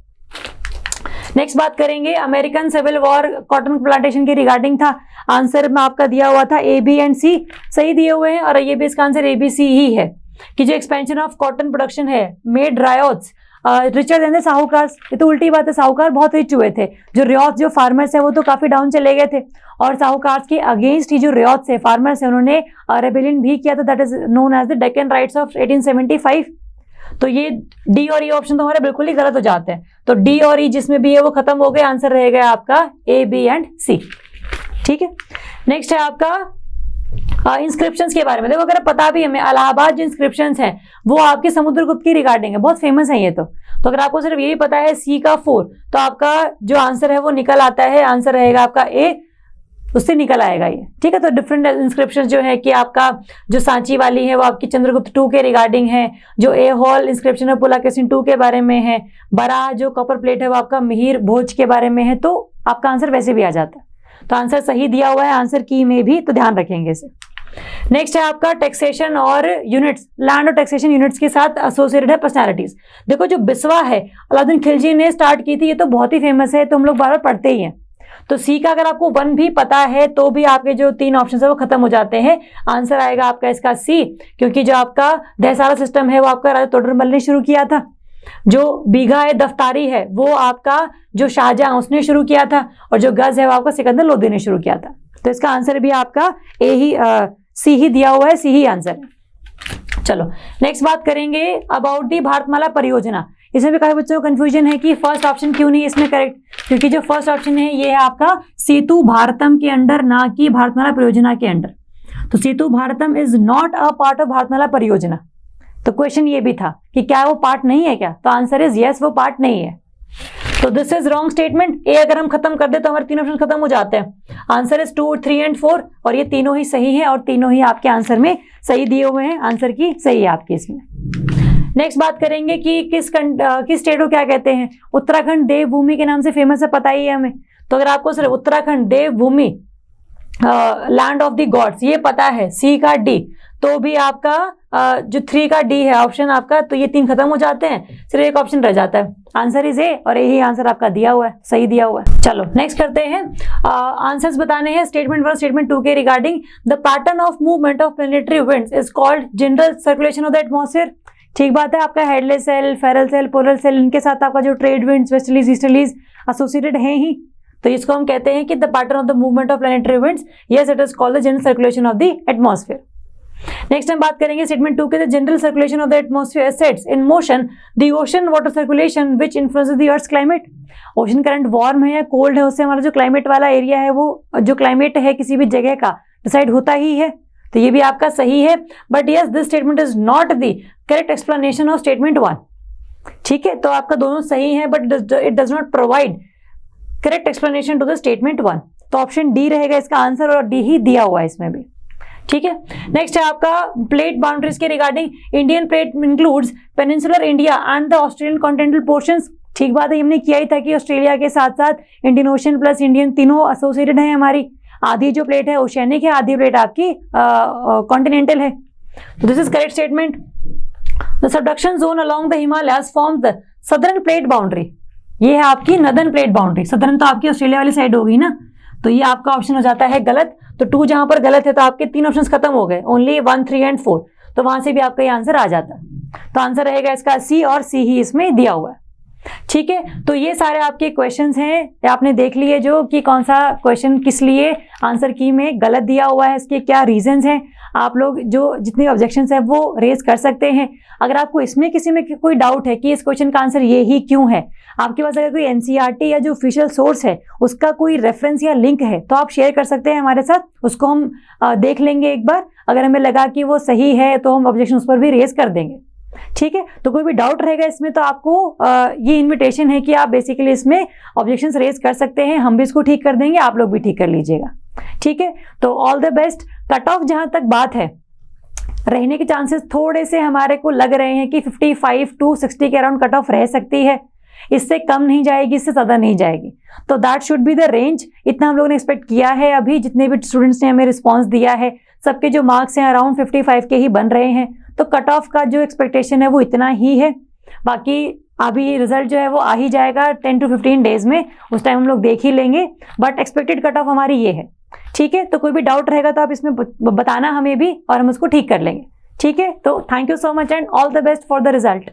Next बात करेंगे American civil war cotton plantation के रिगार्डिंग था। आंसर में आपका दिया हुआ था A, B एंड C, सही दिए हुए हैं, और ये भी इसका आंसर A, B, C ही है कि जो एक्सपेंशन ऑफ कॉटन प्रोडक्शन है made ryots richer than the sahukar. ये तो उल्टी बात है, साहूकार बहुत रिच हुए थे, जो रियोट्स जो फार्मर्स है वो तो काफी डाउन चले गए थे, और साहूकार के अगेंस्ट ही जो रियोट्स है फार्मर्स है उन्होंने रेबेलियन भी किया था, that is known as the Deccan riots of 1875। तो ये डी और ई ऑप्शन तो हमारे बिल्कुल ही गलत हो जाते हैं, तो डी और ई जिसमें भी है वो खत्म हो गए, आंसर रहेगा आपका ए, बी एंड सी। ठीक है, नेक्स्ट है आपका इंस्क्रिप्शंस के बारे में। देखो अगर पता भी हमें इलाहाबाद जो इंस्क्रिप्शंस हैं वो आपके समुद्रगुप्त की रिगार्डिंग है, बहुत फेमस है ये तो अगर आपको सिर्फ यही पता है सी का 4, तो आपका जो आंसर है वो निकल आता है, आंसर रहेगा आपका ए, उससे निकल आएगा ये। ठीक है, तो डिफरेंट इंस्क्रिप्शन जो है कि आपका जो सांची वाली है वो आपकी चंद्रगुप्त 2 के रिगार्डिंग है, जो ए हॉल इंस्क्रिप्शन है पुलकेशिन 2 के बारे में है, बरा जो कॉपर प्लेट है वो आपका मिहिर भोज के बारे में है, तो आपका आंसर वैसे भी आ जाता है। तो आंसर सही दिया हुआ है आंसर की में भी, तो ध्यान रखेंगे इसे। नेक्स्ट है आपका टैक्सेशन और यूनिट्स, लैंड और टैक्सेशन यूनिट्स के साथ एसोसिएटेड है पर्सनालिटीज। देखो जो बिस्वा है अलाउद्दीन खिलजी ने स्टार्ट की थी, ये तो बहुत ही फेमस है, तो हम लोग बार बार पढ़ते ही हैं। तो सी का अगर आपको 1 भी पता है तो भी आपके जो 3 ऑप्शन है वो खत्म हो जाते हैं, आंसर आएगा आपका इसका सी, क्योंकि जो आपका दहसारा सिस्टम है वो आपका राजा तोडरमल ने शुरू किया था, जो बीघा है दफ्तारी है वो आपका जो शाहजहां उसने शुरू किया था, और जो गज है वो आपका सिकंदर लोदी ने शुरू किया था। तो इसका आंसर भी आपका ए ही सी ही दिया हुआ है, सी ही आंसर है। चलो नेक्स्ट बात करेंगे अबाउट दी भारतमाला परियोजना। इसमें भी काफी बच्चों को कंफ्यूजन है कि फर्स्ट ऑप्शन क्यों नहीं इसमें करेक्ट, क्योंकि जो फर्स्ट ऑप्शन है ये है आपका सेतु भारतम के अंडर, ना कि भारतमाला परियोजना के अंडर। तो Setu Bharatam is not a part of Bharatmala परियोजना। तो क्वेश्चन ये भी था कि क्या वो पार्ट नहीं है क्या, तो आंसर इज यस, वो पार्ट नहीं है। तो दिस इज रॉन्ग स्टेटमेंट। ए अगर हम खत्म कर दे तो हमारे 3 ऑप्शन खत्म हो जाते हैं। आंसर इज 2, 3 एंड 4, और ये तीनों ही सही है, और तीनों ही आपके आंसर में सही दिए हुए हैं, आंसर की सही है आपके इसमें। नेक्स्ट बात करेंगे कि किस स्टेट को क्या कहते हैं। उत्तराखंड देवभूमि के नाम से फेमस है, पता ही है हमें। तो अगर आपको सिर्फ उत्तराखंड देवभूमि लैंड ऑफ द गॉड्स ये पता है, सी का डी, तो भी आपका जो 3 का डी है ऑप्शन आपका, तो ये 3 खत्म हो जाते हैं, सिर्फ एक ऑप्शन रह जाता है, आंसर इज ए, और यही आंसर आपका दिया हुआ है, सही दिया हुआ है। चलो नेक्स्ट करते हैं, आंसर्स बताने हैं स्टेटमेंट 1 स्टेटमेंट 2 के regarding. The pattern of movement of planetary winds is called general circulation of the atmosphere. ठीक बात है, आपका Hadley cell, Ferrel cell, polar cell, इनके साथ आपका जो trade winds, westerlies, easterlies associated है ही, तो इसको हम कहते हैं कि the pattern of the movement of planetary winds, yes it is called the general circulation of the atmosphere. Next हम बात करेंगे स्टेटमेंट 2 के, the general circulation of the atmosphere sets in motion the ocean water circulation which influences the earth's climate. Ocean current warm है या कोल्ड है, उससे हमारा जो क्लाइमेट वाला एरिया है वो जो क्लाइमेट है किसी भी जगह का डिसाइड होता ही है, तो ये भी आपका सही है। But yes this statement is not the correct explanation of statement 1। ठीक है, तो आपका दोनों सही है, but it does not provide correct explanation to the statement 1। तो ऑप्शन डी रहेगा इसका आंसर, और डी ही दिया हुआ है इसमें भी। ठीक है, नेक्स्ट है आपका प्लेट बाउंड्रीज के regarding. Indian plate includes peninsular India and the Australian continental portions. ठीक बात है, हमने किया ही था कि ऑस्ट्रेलिया के साथ साथ इंडियन ओशन प्लस इंडियन तीनों एसोसिएटेड है हमारी। आधी जो प्लेट है ओशियानिक है, आधी प्लेट आपकी कॉन्टिनेंटल है। तो this is correct statement. The subduction zone along the Himalayas form the southern plate boundary. ये है आपकी नदर्न प्लेट बाउंड्री। सदर्न तो आपकी ऑस्ट्रेलिया वाली साइड होगी ना, तो ये आपका ऑप्शन हो जाता है गलत। तो 2 जहां पर गलत है तो आपके 3 ऑप्शंस खत्म हो गए, ओनली 1, 3 एंड 4, तो वहां से भी आपका ये आंसर आ जाता है। तो आंसर रहेगा इसका सी, और सी ही इसमें दिया हुआ है। ठीक है, तो ये सारे आपके क्वेश्चंस हैं, आपने देख लिए जो कि कौन सा क्वेश्चन किस लिए आंसर की में गलत दिया हुआ है, इसके क्या रीजंस हैं। आप लोग जो जितने ऑब्जेक्शंस हैं वो रेज कर सकते हैं। अगर आपको इसमें किसी में कोई डाउट है कि इस क्वेश्चन का आंसर ये ही क्यों है, आपके पास अगर कोई एनसीईआरटी या जो ऑफिशियल सोर्स है उसका कोई रेफरेंस या लिंक है तो आप शेयर कर सकते हैं हमारे साथ, उसको हम देख लेंगे एक बार। अगर हमें लगा कि वो सही है तो हम ऑब्जेक्शन उस पर भी रेज कर देंगे। ठीक है, तो कोई भी डाउट रहेगा इसमें तो आपको ये इनविटेशन है कि आप बेसिकली इसमें ऑब्जेक्शंस रेज कर सकते हैं, हम भी इसको ठीक कर देंगे, आप लोग भी ठीक कर लीजिएगा। ठीक है, तो all the best. Cut off जहां तक बात है रहने के चांसेस थोड़े से हमारे को लग रहे हैं कि 55 to 60 के अराउंड कट ऑफ रह सकती है, इससे कम नहीं जाएगी, इससे ज़्यादा नहीं जाएगी। तो that should be the range. इतना हम लोगों ने एक्सपेक्ट किया है। अभी जितने भी स्टूडेंट्स ने हमें रिस्पॉन्स दिया है, सबके जो मार्क्स हैं अराउंड 55 के ही बन रहे हैं। तो कट ऑफ का जो एक्सपेक्टेशन है वो इतना ही है। बाकी अभी रिजल्ट जो है वो आ ही जाएगा 10 to 15 डेज में, उस टाइम हम लोग देख ही लेंगे। बट एक्सपेक्टेड कट ऑफ हमारी ये है। ठीक है, तो कोई भी डाउट रहेगा तो आप इसमें बताना हमें भी, और हम उसको ठीक कर लेंगे। ठीक है, तो thank you so much and all the best for the result.